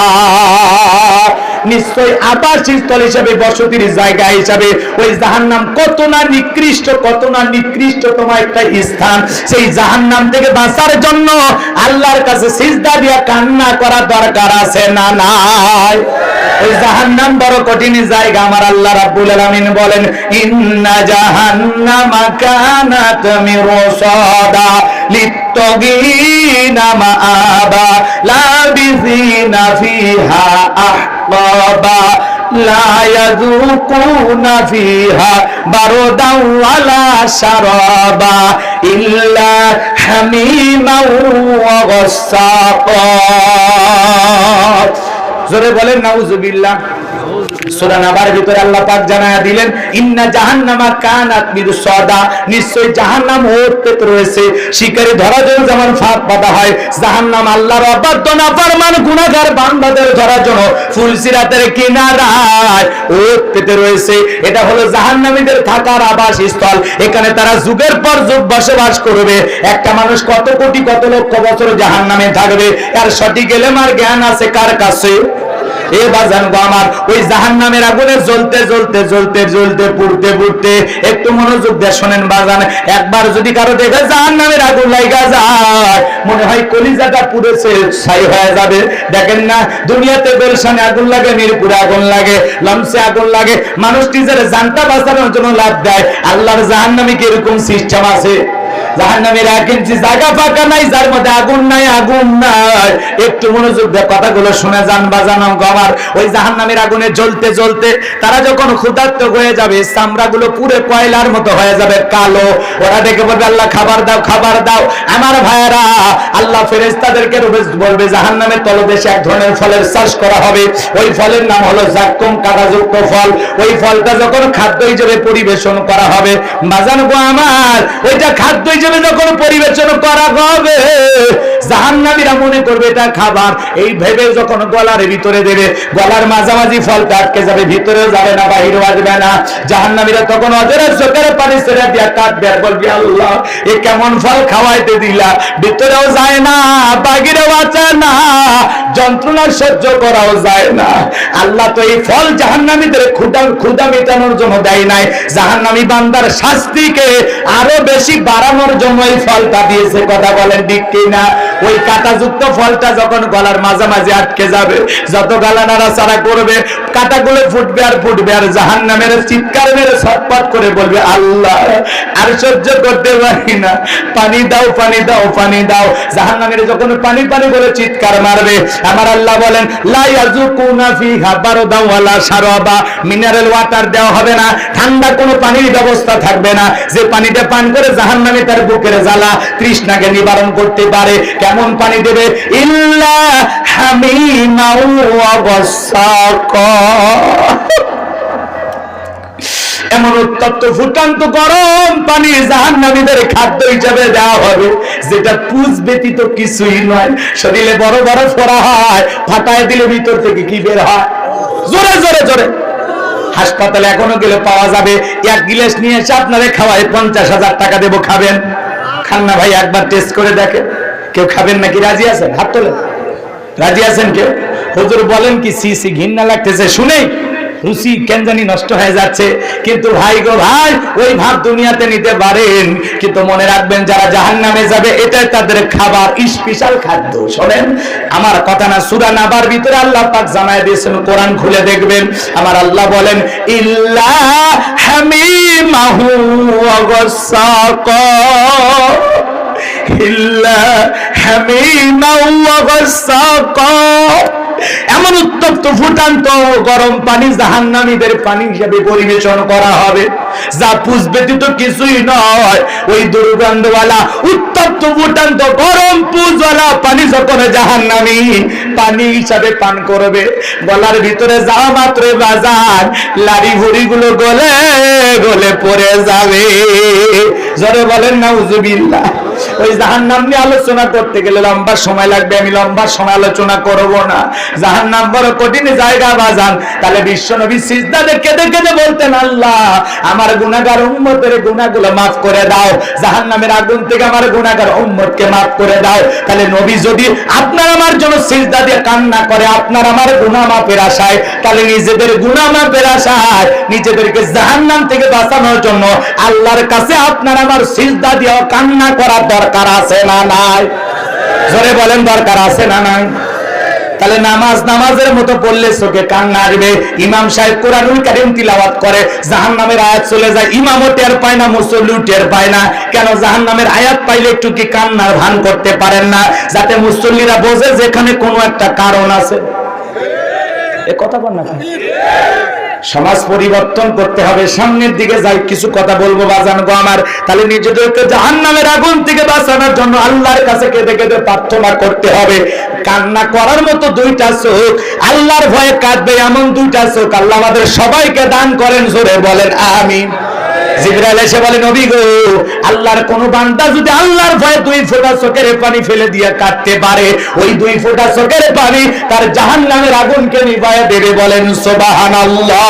নিশ্চয় আবাসস্থল হিসাবে, বসতির জায়গা হিসাবে ওই জাহান্নাম কত না নিকৃষ্ট, কত না নিকৃষ্টতম একটা স্থান। সেই জাহান্নাম থেকে বাঁচার জন্য আল্লাহর কাছে সিজদা দিয়া কান্না করা দরকার আছে না নাই? ওই জাহান্নাম বড় কঠিন জায়গা। আমার আল্লাহ রাব্বুল আলামিন বলেন, ইন্না জাহান্নামা কানাত মিরসাদা লিত্তাগিনা মাআবা লাবিসিনা ফিহা আহকাবা লা ইয়াযুকুনা ফিহা বারদান ওয়ালা শারাবা ইল্লা হামিমান ওয়া গাসসাকা। জোরে বলেন নাউজুবিল্লাহ। সূরা নাবার ভিতরে আল্লাহ পাক জানায়া দিলেন, ইন্না জাহান্নামা কানাত মিরসাদা। নিশ্চয় জাহান্নাম ওতপ্রোত রয়েছে। শিকারী ধরার জন্য যেমন ফাঁদ বাঁধা হয়, জাহান্নাম আল্লাহর অবাধ্য নাফরমান গুনাহগার বান্দাদের ধরার জন্য ফুলসিরাতের কিনারায় ওতপ্রোত রয়েছে। এটা হলো জাহান্নামীদের থাকার আবাসস্থল। এখানে তারা যুগের পর যুগ বসবাস করবে। একটা মানুষ কত কোটি কত লক্ষ বছর জাহান্নামে থাকবে, এর সঠিক এলেম আর জ্ঞান আছে কার কাছে? এ বাজান গো আমার, ওই জাহান্নামের আগুনে জ্বলতে জ্বলতে জ্বলতে জ্বলতে পুড়তে পুড়তে, একটু মনোযোগ দিয়ে শোনেন বাজান, একবার যদি কারো দেখে জাহান্নামের আগুন লাগা যায়, মনে হয় কলিজাটা পুড়েছে ছাই হয়ে যাবে। দেখেন না, দুনিয়াতে গুলশানে আগুন লাগে, মিরপুরে আগুন লাগে, লমসে আগুন লাগে, মানুষ নিজের জানটা বাঁচানোর জন্য লাভ দেয়। আল্লাহর জাহান্নামে কি এরকম সিস্টেম আছে? জাহান্নামের এক ইঞ্চি জায়গা ফাঁকা নাই যার মধ্যে আগুন নাই, আগুন নাই। একটু মনোযোগ দিয়ে কথাগুলো শুনে যান বাজানো আমার। ওই জাহান্নামের আগুনে জ্বলতে জ্বলতে তারা যখন ক্ষুধার্ত হয়ে যাবে, চামড়াগুলো পুরো কয়লার মতো হয়ে যাবে কালো। ওরা দেখে বলবে, আল্লাহ খাবার দাও, খাবার দাও। আমার ভাইয়েরা, আল্লাহ ফেরেশতাদেরকে বলবে, জাহান্নামের তলদেশে এক ধরনের ফলের চাষ করা হবে। ওই ফলের নাম হলো জাক্কুম, কাঁটাযুক্ত ফল। ওই ফলটা যখন খাদ্য হিসেবে পরিবেশন করা হবে, বাজানো আমার, ওইটা খাদ্য হিসেবে যখন পরিবেশন করা হবে, জাহান্নামীরা মনে করবে এটা খাবার। এই ভেবে যখন গলার ভিতরে দেবে, গলার মাঝামাঝি ফলটা আটকে যাবে, ভিতরেও যাবে না, বাহিরেও আসবে না। জাহান্নামীরা তখন ওদের চোখের পানি ছেড়ে দিয়া কাঁদবে আর বলবে, আল্লাহ এ কেমন ফল খাওয়াইতে দিলা, ভিতরেও যায় না, বাহিরেও আছে না, যন্ত্রণা সহ্য করাও যায় না। আল্লাহ তো এই ফল জাহান্নামীদের ক্ষুধা মেটানোর জন্য দেয় নাই, জাহান্নামী বান্দার শাস্তিকে আরো বেশি বাড়ানোর জন্য এই ফলটা দিয়েছে। কথা বলেন ঠিক কিনা? ওই কাঁটাযুক্ত ফলটা যখন গলার মাঝামাঝি আটকে যাবে, যত গলা নাড়াচাড়া করবে, কাঁটাগুলো ফুটবে আর ফুটবে, আর জাহান্নামের চিৎকার মেরে ছটফট করে বলবে, আল্লাহ আর সহ্য করতে পারি না, পানি দাও, পানি দাও, পানি দাও। জাহান্নামের যখন পানি পানি বলে চিৎকার মারবে, আমার আল্লাহ বলেন, লা ইয়াযুকুনা ফিহা বারদান ওয়ালা শারাবা। মিনারেল ওয়াটার দেওয়া হবে না, ঠান্ডা কোনো পানির ব্যবস্থা থাকবে না, যে পানিতে পান করে জাহান্নামী তার বুকের জ্বালা তৃষ্ণাকে নিবারণ করতে পারে। কেমন পানি দেবে? ইল্লা হামিমান ওয়া গাসসাকা। এমন উত্তপ্ত ফুটান্ত গরম পানি জাহান্নামীদের খাদ্য হিসেবে দেওয়া হবে, যেটা পুজ ব্যতীত কিছুই নয়। শরীরে বড় বড় ফোড়া হয়, ফাটায় দিলে ভিতর থেকে কি বের হয়? জোরে জোরে জোরে। হাসপাতালে এখনো গেলে পাওয়া যাবে, এক গিলাস নিয়ে এসে আপনারে খাওয়ায় 50,000 টাকা দেবো, খাবেন? খান না ভাই, একবার টেস্ট করে দেখেন। কেউ খাবেন নাকি? রাজি আছেন? হাত তোলেন। রাজি আছেন কেউ? হুজুর বলেন কি, সি সি ঘৃণা লাগতেছে শুনেই, রুচি কেন জানি নষ্ট হয়ে যাচ্ছে। কিন্তু ভাই গো ভাই, ওই ভাব দুনিয়াতে নিতে পারেন, কিন্তু মনে রাখবেন যারা জাহান্নামে যাবে এটাই তাদের খাবার, স্পেশাল খাদ্য। শোনেন আমার কথা না, সূরা নাবার ভিতরে আল্লাহ পাক জানায় দিয়েছেন, কোরআন খুলে দেখবেন। আমার আল্লাহ বলেন, ইল্লা হামিমাহু ওয়া গাসসাকা, ইল্লা হামিমাহু ওয়া গাসসাকা। এমন উত্তপ্ত ফুটান্ত গরম পানি জাহান্নামীদের পানি হিসেবে পরিবেশন করা হবে, যা পুষ ব্যতীত কিছুই নয়। ওই দুর্গন্ধওয়ালা উত্তপ্ত উত্তপ্ত ফুটান্ত গরম পুজওয়ালা পানি যখন জাহান্নামী পানি হিসাবে পান করবে, গলার ভিতরে যাওয়া মাত্র বাজার লাড়ি ভুড়ি গুলো গলে গলে পড়ে যাবে। জোরে বলেন নাউজুবিল্লাহ। ওই জাহান্নাম নিয়ে আলোচনা করতে গেলে লম্বা সময় লাগবে, আমি লম্বা সময় আলোচনা করব না। জাহান্নাম বড় কঠিন জায়গা বাজান। তাহলে বিশ্বনবী সিজদাতে কেঁদে কেঁদে বলতেন, আল্লাহ আমার গুনাহগার উম্মতের গুনাহগুলো মাফ করে দাও, জাহান্নামের আগুন থেকে আমার গুনাহগার উম্মতকে মাফ করে দাও। তাহলে নবী যদি আপনার আমার জন্য সিজদা দিয়ে কান্না করে আপনার আমার গুনাহ মাফের আশায়, তাহলে নিজেদের গুনাহ মাফের আশায় নিজেদেরকে জাহান্নাম থেকে বাঁচানোর জন্য আল্লাহর কাছে আপনার আমার সিজদা দিয়ে কান্না করা দরকার আছে না নাই? জোরে বলেন দরকার আছে না নাই? তাহলে নামাজের মতো পড়লে চোখে কান্না আসবে। ইমাম সাহেব কোরআনুল কারীম তিলাওয়াত করে, জাহান্নামের আয়াত চলে যায়, ইমামও টের পায় না, মুসল্লিও টের পায় না। কেন? জাহান্নামের আয়াত পাইলে একটু কি কান্নার ভান করতে পারেন না, যাতে মুসল্লিরা বোঝে যেখানে কোনো একটা কারণ আছে। এ কথা বল না। সমাজ পরিবর্তন করতে হবে, সামনের দিকে যাই। কিছু কথা বলবো বাজান গো আমার। তাহলে নিজেদেরকে জাহান্নামের আগুন থেকে বাঁচানোর জন্য আল্লাহর কাছে কেঁদে কেঁদে প্রার্থনা করতে হবে। কান্না করার মতো দুইটা চোখ, আল্লাহর ভয়ে কাঁদবে এমন দুইটা চোখ আল্লাহ আমাদের সবাইকে দান করেন। জোরে বলেন আমিন। জিবরাইল এসে বলে, নবী গো, আল্লাহর কোন বান্দা যদি আল্লাহর ভয়ে 2 ফোঁটা চোখের পানি ফেলে দিয়ে কাটতে পারে, ওই 2 ফোঁটা চোখের পানি তার জাহান্নামের আগুনকে নিভায়ে দেবে। বলেন সুবহানাল্লাহ।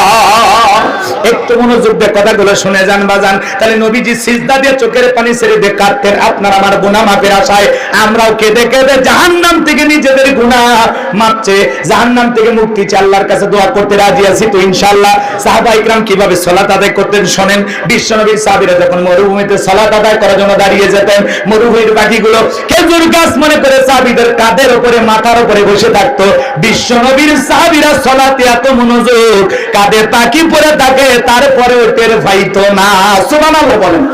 একটু মনোযোগ দিয়ে কথাগুলো শুনে যান বাজান। তাহলে নবীজি সিজদা দিয়ে চোখের পানি ছেড়ে দিয়ে কাটতেন আপনার আমার গুনাহ মাফের আশায়। আমরাও কেঁদে কেঁদে জাহান্নাম থেকে নিজেদের গুনাহ মাপছে, জাহান্নাম থেকে মুক্তি চাই, আল্লাহর কাছে দোয়া করতে রাজি আছি তো ইনশাআল্লাহ। সাহাবা ইকরাম কিভাবে সালাত আদায় করতেন শোনেন। বিশ্বনবীর সাহাবীরা যখন মরুভূমিতে সালাত আদায় করার জন্য দাঁড়িয়ে যেতেন, মরুভূমির পাখিগুলো খেজুর গাছ মনে করে সাহাবীদের কাঁধের উপরে মাথার উপরে বসে থাকতো। বিশ্বনবীর সাহাবীরা সালাতে এত মনোযোগ, কাঁধে পাখি পড়ে থাকে তারপরেও টের পাইতো না। সুবহানাল্লাহ বলেন।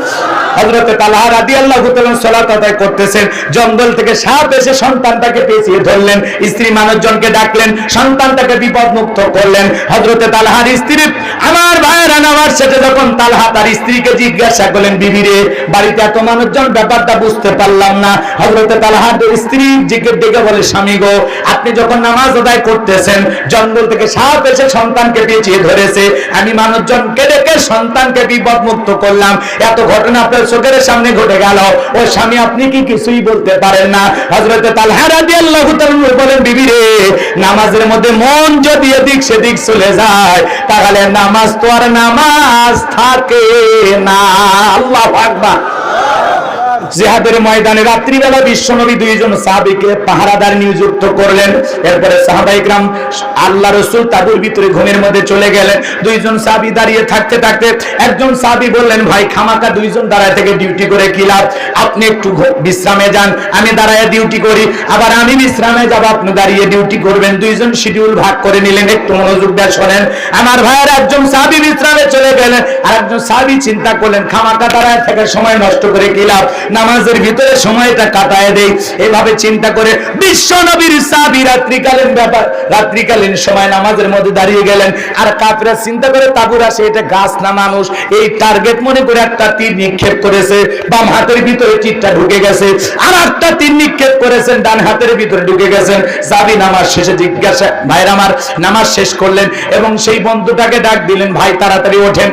হযরত তালহা রাদিয়াল্লাহু তাআলা সালাত আদায় করতেছেন, জঙ্গল থেকে সাপ এসে সন্তানটাকে পেঁচিয়ে ধরলেন, স্ত্রী মানুষজনকে ডাকলেন, সন্তানটাকে বিপদ মুক্ত করলেন। হযরত তালহার স্ত্রী, আমার ভাইয়েরা, নামাজ শেষে যখন তালহা তার স্ত্রীকে জিজ্ঞাসা করলেন, বিবি রে, বাড়িতে এত মানুষজন, ব্যাপারটা বুঝতে পারলাম না। হযরত তালহার স্ত্রী ডেকে বলে, স্বামী গো, আপনি যখন নামাজ আদায় করতেছেন, জঙ্গল থেকে সাপ এসে সন্তানকে পেঁচিয়ে ধরেছে, আমি মানুষজনকে ডেকে সন্তানকে বিপদ মুক্ত করলাম, এত ঘটনা আপনার চোখের সামনে ঘটে গেল, ও স্বামী আপনি কি কিছুই বলতে পারেন না? হযরত তালহা রাদিয়াল্লাহু তাআলা বলেন, বিবি রে, নামাজের মধ্যে মন যদি এদিক সেদিক চলে যায়, তাহলে নামাজ তো আর নামাজ থাকে না। আল্লাহু আকবার। জিহাদের ময়দানে রাত্রিবেলা বিশ্বনবী 2 জন সাহাবীকে পাহারাদার নিযুক্ত করলেন। এরপরে সাহাবায়ে کرام আল্লাহ রাসূল তাবুর ভিতরে ঘুমের মধ্যে চলে গেলেন। 2 জন সাহাবী দাঁড়িয়ে থাকতে থাকতে একজন সাহাবী বললেন, ভাই খামাকা 2 জন দাঁড়ায় থেকে ডিউটি করে কি লাভ, আপনি একটু বিশ্রামে যান, আমি দাঁড়ায় ডিউটি করি, আবার আমি বিশ্রামে যাব, আপনি দাঁড়িয়ে ডিউটি করবেন। 2 জন শিডিউল ভাগ করে নিলেন। একটু মনোযোগ দিয়ে শুনেন আমার ভাইয়ের, একজন সাহাবী বিশ্রামে চলে গেলেন, আর একজন সাহাবী চিন্তা করলেন, খামাকা দাঁড়ায় থেকে সময় নষ্ট করে কি লাভ, নামাজের ভিতরে সময়টা কাটায় দেই। এভাবে চিন্তা করে বিশ্বনবীর সাহাবী রাত্রিকালীন সময় নামাজের মধ্যে দাঁড়িয়ে গেলেন। আর কাফেররা চিন্তা করে, তাবুর আসে, এটা গাছ না মানুষ, এই টার্গেট মনে করে একটা তীর নিক্ষেপ করেছে, বাম হাতের ভিতরে তীরটা ঢুকে গেছে, আর একটা তীর নিক্ষেপ করেছেন, ডান হাতের ভিতরে ঢুকে গেছেন। সাহাবী নামাজ শেষে জিজ্ঞাসা, ভাইরা আমার, নামাজ শেষ করলেন এবং সেই বন্ধুটাকে ডাক দিলেন, ভাই তাড়াতাড়ি ওঠেন।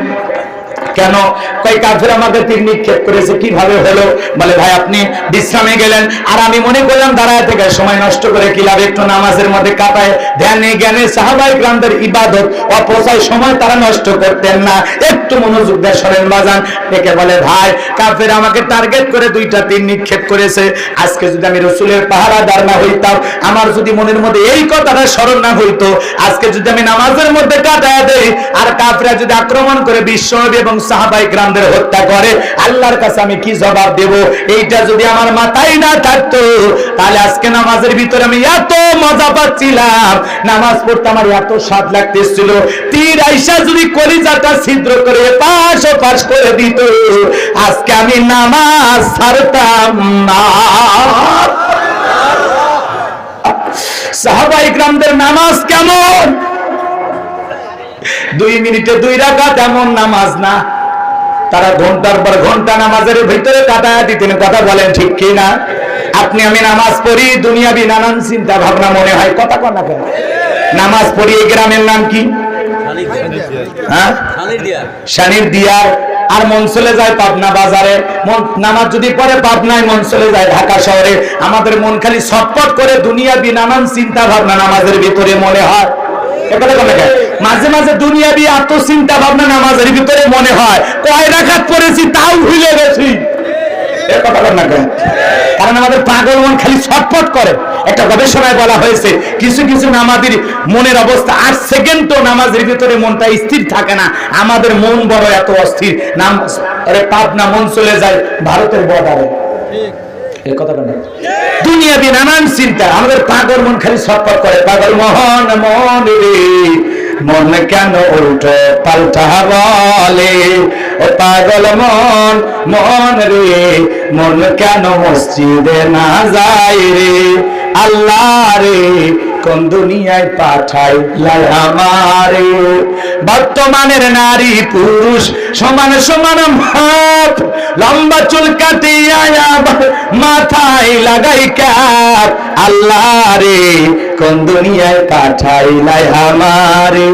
কেন? কই কাফের আমাদের তীর নিক্ষেপ করেছে, কিভাবে হলো? বলে, ভাই আপনি বিশ্রামে গেলেন, আর আমি মনে করলাম দাঁড়ায় থেকে সময় নষ্ট করে কি লাভ, একটু নামাজের মধ্যে কাটায়। ধ্যানে জ্ঞানে সাহাবায়ে کرامদের ইবাদত অপচয় সময় তারা নষ্ট করতেন না। একটু মনোযোগ দিয়ে শোনেন বাজান। একে বলে, ভাই কাফের আমাকে টার্গেট করে 2টা তীর নিক্ষেপ করেছে, আজকে যদি আমি রাসূলের পাহারাদার না হইতাম, আমার যদি মনের মধ্যে এই কথাটা স্মরণ না হইতো, আজকে যদি আমি নামাজের মধ্যে কাটায় দেই, আর কাফেররা যদি আক্রমণ করে বিশ্বনবী এবং সাহাবায়ে کرامদের হত্যা করে, আল্লাহর কাছে আমি কি জবাব দেব? এইটা যদি আমার মাথায় না থাকতো, তাহলে আজকে নামাজের ভিতরে আমি এত মজা পাচ্ছিলাম, নামাজ পড়তে আমার এত স্বাদ লাগতেছিল, তীর আইসা যদি কলিজাটা ছিদ্র করে পাশ ও পাশ করে দিত, আজকে আমি নামাজ ছাড়তাম না। সাহাবায়ে کرامদের নামাজ কেমন? 2 মিনিটে 2 রাকাত এমন নামাজ না, তারা ঘন্টার পর ঘন্টা নামাজের ভিতরে কাটায় দিতেন। কথা বলেন ঠিক কি না? আপনি আমি নামাজ পড়ি, দুনিয়াবি নানান চিন্তা ভাবনা মনে হয়। কথা কন না কেন? নামাজ পড়ি, এই গ্রামের নাম কি? হ্যাঁ, শানির দিয়ার। আর মন চলে যায় পাবনা বাজারে। নামাজ যদি পড়ে পাবনায়, মন চলে যায় ঢাকা শহরে। আমাদের মন খালি ছটফট করে দুনিয়াবি নানান চিন্তা ভাবনা নামাজের ভিতরে মনে হয়। মাঝে মাঝে দুনিয়াবি এত চিন্তা ভাবনা নামাজের ভিতরে মনে হয়, কয় রাকাত পড়েছি তাও ভুলে গেছি। কারণ আমাদের পাগল মন খালি ছটফট করে। একটা গবেষণায় বলা হয়েছে, কিছু কিছু নামাজের মনের অবস্থা 8 সেকেন্ড তো নামাজের ভিতরে মনটা স্থির থাকে না। আমাদের মন বড় এত অস্থির, নামাজ পাবনা মন চলে যায় ভারতের বর্ডারে। দুনিয়াবি নানান চিন্তা, আমাদের পাগল মন খালি ছটফট করে। পাগল মন মন রে, মন কেন উল্টো পাল্টা বলে? ও পাগল মন মন রে, মন কেন মসজিদে না যায় রে? আল্লাহ রে, কোন দুনিয়ায় পাঠাইলা আমারে? বর্তমানের নারী পুরুষ সমান সমান ভাব, লম্বা চুল কাটিয়া মাথায় লাগাই ক্যাপ। আল্লাহ রে, কোন দুনিয়ায় পাঠাইলা আমারে?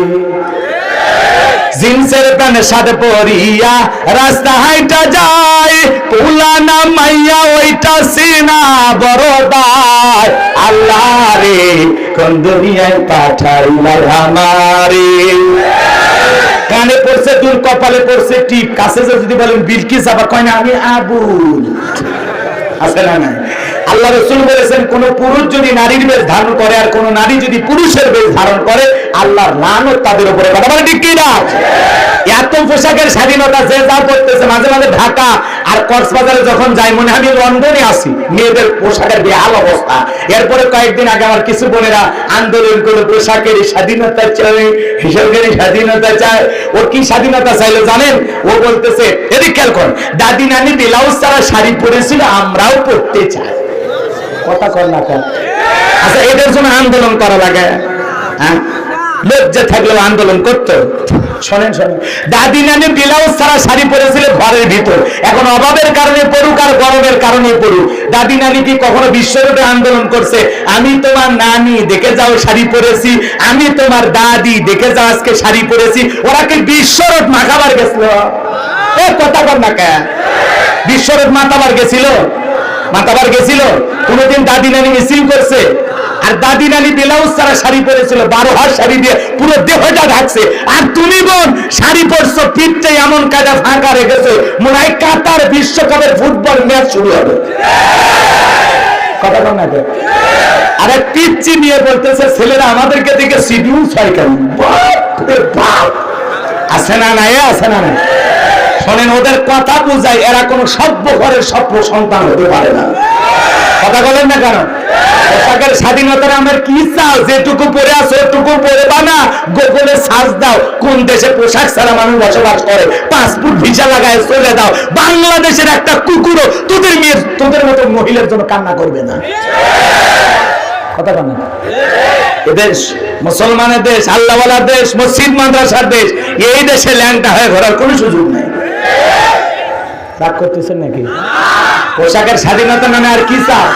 জিন্সের প্যান্ট সাথে পরিয়া রাস্তা হাইটা যায়, পুলানা মাইয়া ওইটা সিনা বড় দায়। আল্লাহ রে, কোন দুনিয়ায় পাঠাইলা আমারে? কানে পড়ছে দুল, কপালে পড়ছে টিপ, কাছে যদি বলেন বিলকিস আবার কয় না আমি আবুল। আছে না নাই? আল্লাহ রাসূল বলেছেন, কোন পুরুষ যদি নারীর বেশ ধারণ করে আর কোন নারী যদি পুরুষের বেশ ধারণ করে, আল্লাহর লানত তাদের উপরে। কথা বলে ঠিক কি না? এত পোশাকের স্বাধীনতা যে যা করতেছে। মাঝে মাঝে ঢাকা আর কক্সবাজারে যখন যাই, মনে আমি লন্ডনে আসি। মেয়েদের পোশাকের বেহাল অবস্থা। এরপরে কয়েকদিন আগে আমার কিছু বোনেরা আন্দোলন করে পোশাকের স্বাধীনতা চাই, হিসাবের স্বাধীনতা চায়। ও কি স্বাধীনতা চাইলো জানেন? ও বলতেছে, এদিক খেয়াল কর, দাদি নানি ব্লাউজ ছাড়া শাড়ি পরেছিল, আমরাও পরতে চাই। কথা কর না কেন? আচ্ছা, এদের জন্য আন্দোলন করা লাগে? হ্যাঁ, লজ্জা থাকলেও আন্দোলন করতো। শোনেন শোনেন, দাদি নানি ব্লাউজ ছাড়া শাড়ি পরেছিল ঘরের ভিতর। এখন অভাবের কারণে পড়ুক আর গরমের কারণে পড়ুক, দাদি নানি কি কখনো বিশ্বরূপে আন্দোলন করছে? আমি তোমার নানি দেখে যাও শাড়ি পরেছি, আমি তোমার দাদি দেখে যাও আজকে শাড়ি পরেছি। ওরা কি বিশ্বরূপ মাখাবার গেছিল? এ কথা কর না কেন? বিশ্বরূপ মাতাবার গেছিল? মাতাবার গেছিল? কোনদিন দাদি নানি মিছিল করছে? আর দাদি নানি ব্লাউজ ছাড়া শাড়ি পরেছিল, 12 হাত শাড়ি দিয়ে পুরো দেহটা ঢাকছে। আর তুমি বোন শাড়ি পরছো, পিঠটাই এমন কাজা ফাঁকা রেখেছো, মনে হয় কাতার বিশ্বকাপের ফুটবল ম্যাচ শুরু হবে। কথা বল না কেন? আরে পিচ্চি নিয়ে বলতেছে ছেলেরা আমাদেরকে দেখে সিডিউল ছয় কেন? আছে না নাই? আছে না নাই? শোনেন, ওদের কথা বুঝাই, এরা কোন সভ্য ঘরের সভ্য সন্তান হতে পারে না। কথা বলেন না কেন? পোশাকের স্বাধীনতার আমার কি চাও? যেটুকু পরে আসো ওটুকু পরে বানা, গোপনে সার্চ দাও কোন দেশে পোশাক ছাড়া মানুষ বসবাস করে, পাসপোর্ট ভিসা লাগায় চলে দাও। বাংলাদেশের একটা কুকুরও তোদের মতো মহিলার জন্য কান্না করবে না। কথা বলেন। এদেশ মুসলমানের দেশ, আল্লাহওয়ালার দেশ, মসজিদ মাদ্রাসার দেশ। এই দেশে ল্যাংটা হয়ে ঘোরার কোনো সুযোগ নেই। রাগ করতেছেন নাকি? পোশাকের স্বাধীনতা নামে আর কি চাও?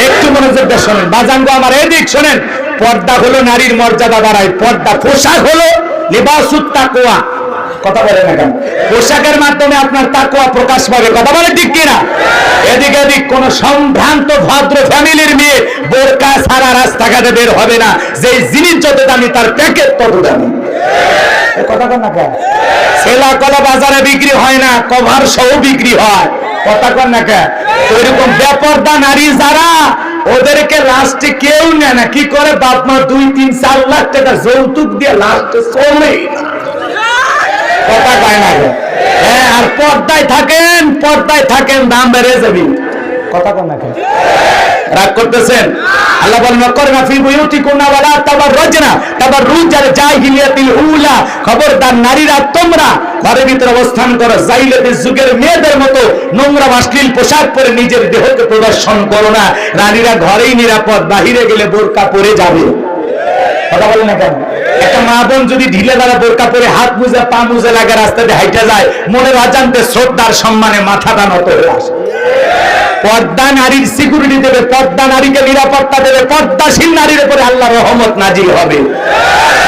একটু মনোযোগ দিয়ে শোনেন বাজানগো আমার, এদিক শোনেন। পর্দা হলো নারীর মর্যাদা বাড়ায়। পর্দা, পোশাক হলো লিবাসুত তাকওয়া। কথা বলে না কেন? পোশাকের মাধ্যমে আপনার তাকওয়া প্রকাশ পাবে। কথা বলে ঠিক কিনা? এদিক এদিক কোন সম্ভ্রান্ত ভদ্র ফ্যামিলির মেয়ে বোরকা ছাড়া রাস্তাঘাটে বের হবে না। যে জিনিস যত দামি তার প্যাকেট তত দামি। কথা বল না কেন? ছেলা কলা বাজারে বিক্রি হয় না, কভার সহ বিক্রি হয়। কথা বল না কেন? ওইরকম বেপরদা নারী যারা, ওদেরকে লাস্টে কেউ নেয় না। কি করে? বাপ মা 2-3-4 লাখ টাকা যৌতুক দিয়ে লাস্টে চলেই না। কথা কয় না? হ্যাঁ, আর পর্দায় থাকেন, পর্দায় থাকেন, দাম বেড়ে যাবে। কথা কোন না রাগ করতেছেন? আল্লাহ বলেন ওয়াকরনা ফি বুয়ুতিকুন্না ওয়ালা তাবাররাজনা তাবাররুজাল জাহিলিয়াতিল উলা, খবরদার নারীরা তোমরা ঘরের ভিতরে অবস্থান করো জাহিলিয়াতের যুগের মেয়েদের মতো নোংরা অশ্লীল পোশাক পরে নিজের দেহকে প্রদর্শন করো না। নারীরা ঘরেই নিরাপদ, বাহিরে গেলে বোরকা পরে যাবে। কথা বলেন না কেন? একটা মা বোন যদি ঢিলে দ্বারা বোরকা পরে হাত মুজে পা মুজে লাগে রাস্তাতে হাইটে যায়, মনের অজান্তে শ্রদ্ধার সম্মানে মাথাটা নত হয়ে আসে। পর্দা নারীর সিকিউরিটি দেবে, পর্দা নারীকে নিরাপত্তা দেবে, পর্দাশীল নারীর উপরে আল্লাহর রহমত নাজিল হবে।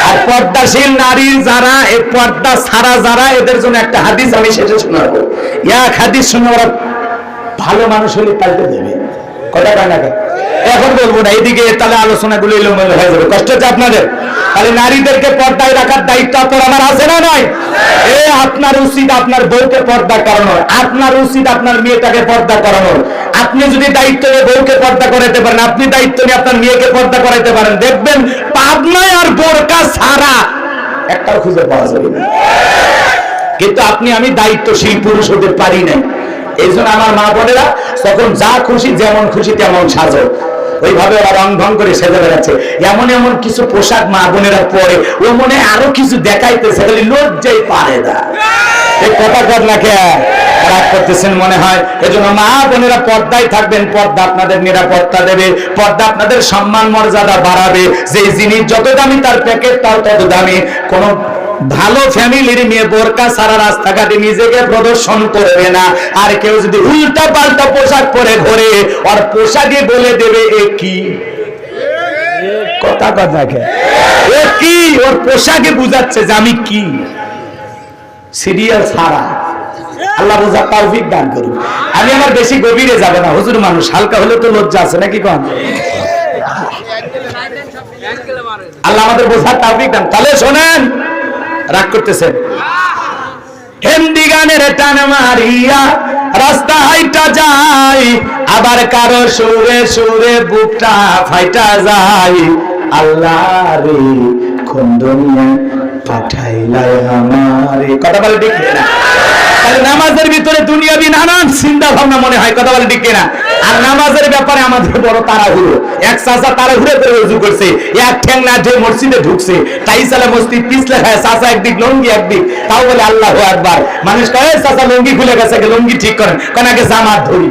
আর পর্দাশীল নারী যারা, এই পর্দা ছাড়া যারা, এদের জন্য একটা হাদিস আমি শেষে শোনাবো। এক হাদিস শুনে ওরা ভালো মানুষ হলে পাল্টে দেবে। কথা কয় না? এখন বলবো না, এদিকে তাহলে আলোচনাগুলো এলোমেলো হয়ে যাবে, কষ্ট হচ্ছে আপনাদের। তাহলে নারীদেরকে পর্দায় রাখার দায়িত্ব আপনার আমার আছে না নয়? আপনার উচিত আপনার বউকে পর্দা করানোর, আপনার উচিত আপনার মেয়েটাকে পর্দা করানোর। আপনি যদি দায়িত্ব নিয়ে বউকে পর্দা করাতে পারেন, আপনি দায়িত্ব নিয়ে আপনার মেয়েকে পর্দা করাতে পারেন, দেখবেন পাবনায় আর বোরকা ছাড়া একটাও খুঁজে পাওয়া যাবে না। কিন্তু আপনি আমি দায়িত্বশীল পুরুষ হতে পারি নাই। এই জন্য আমার মা বোনেরা তখন যা খুশি যেমন খুশি তেমন সাজো, ওইভাবে ওরা রং ঢং করে সেজে বেড়াচ্ছে। এমন এমন কিছু পোশাক মা বোনেরা পরে, ও মনে আরো কিছু দেখাইতেছে, খালি লজ্জাই পারে না। এই কথা কর না কে রাগ করতেছেন মনে হয়। এজন্য মা বোনেরা পর্দায় থাকবেন, পর্দা আপনাদের নিরাপত্তা দেবে, পর্দা আপনাদের সম্মান মর্যাদা বাড়াবে। যে জিনিস যত দামি তার প্যাকেট তাও তত দামি। কোন ভালো ফ্যামিলির মেয়ে বোরকা সারা রাস্তাঘাটে নিজেকে প্রদর্শন করবে না। আর কেউ যদি উল্টা পাল্টা পোশাক পরে ঘোরে, আর পোশাকে বলে দেবে এ কি কথা কথা এ কি, ওর পোশাকে বুঝাচ্ছে যে আমি কি। সিরিয়াল ছাড়া আল্লাহ বোঝার তৌফিক দান করুন। আমি আমার বেশি গভীরে যাব না, হুজুর মানুষ হালকা হলে তো লজ্জা আছে নাকি কোন? আল্লাহ আমাদের বোঝার তৌফিক দান। তাহলে শোনেন, রাগ করতেছেন? হিন্দি গানের টান মারিয়া রাস্তা হাইটা যায়, আবার কারো সুরে সুরে বুকটা ফাইটা যায়। আল্লাহ রে কোন দুনিয়া পাঠাইলাই আমারে। কথা বলে ঠিক না? তাহলে নামাজের ভিতরে দুনিয়াবি নানান চিন্তা ভাবনা মনে হয়, কথা বলে ঠিক না? আর নামাজের ব্যাপারে আমাদের বড় তাড়াহুড়ো। এক চাচা তাড়াহুড়ো করে ওযু করছে, এক ঠ্যাং না ধুয়ে মসজিদে ঢুকছে, তাই সালা মসজিদ পিছলে খায়, চাচা একদিক লঙ্গি একদিক, তাও বলে আল্লাহু আকবার। মানুষ কয় চাচা লঙ্গি খুলে গেছে, লঙ্গি ঠিক করেন, কেন আগে জামাত ধরি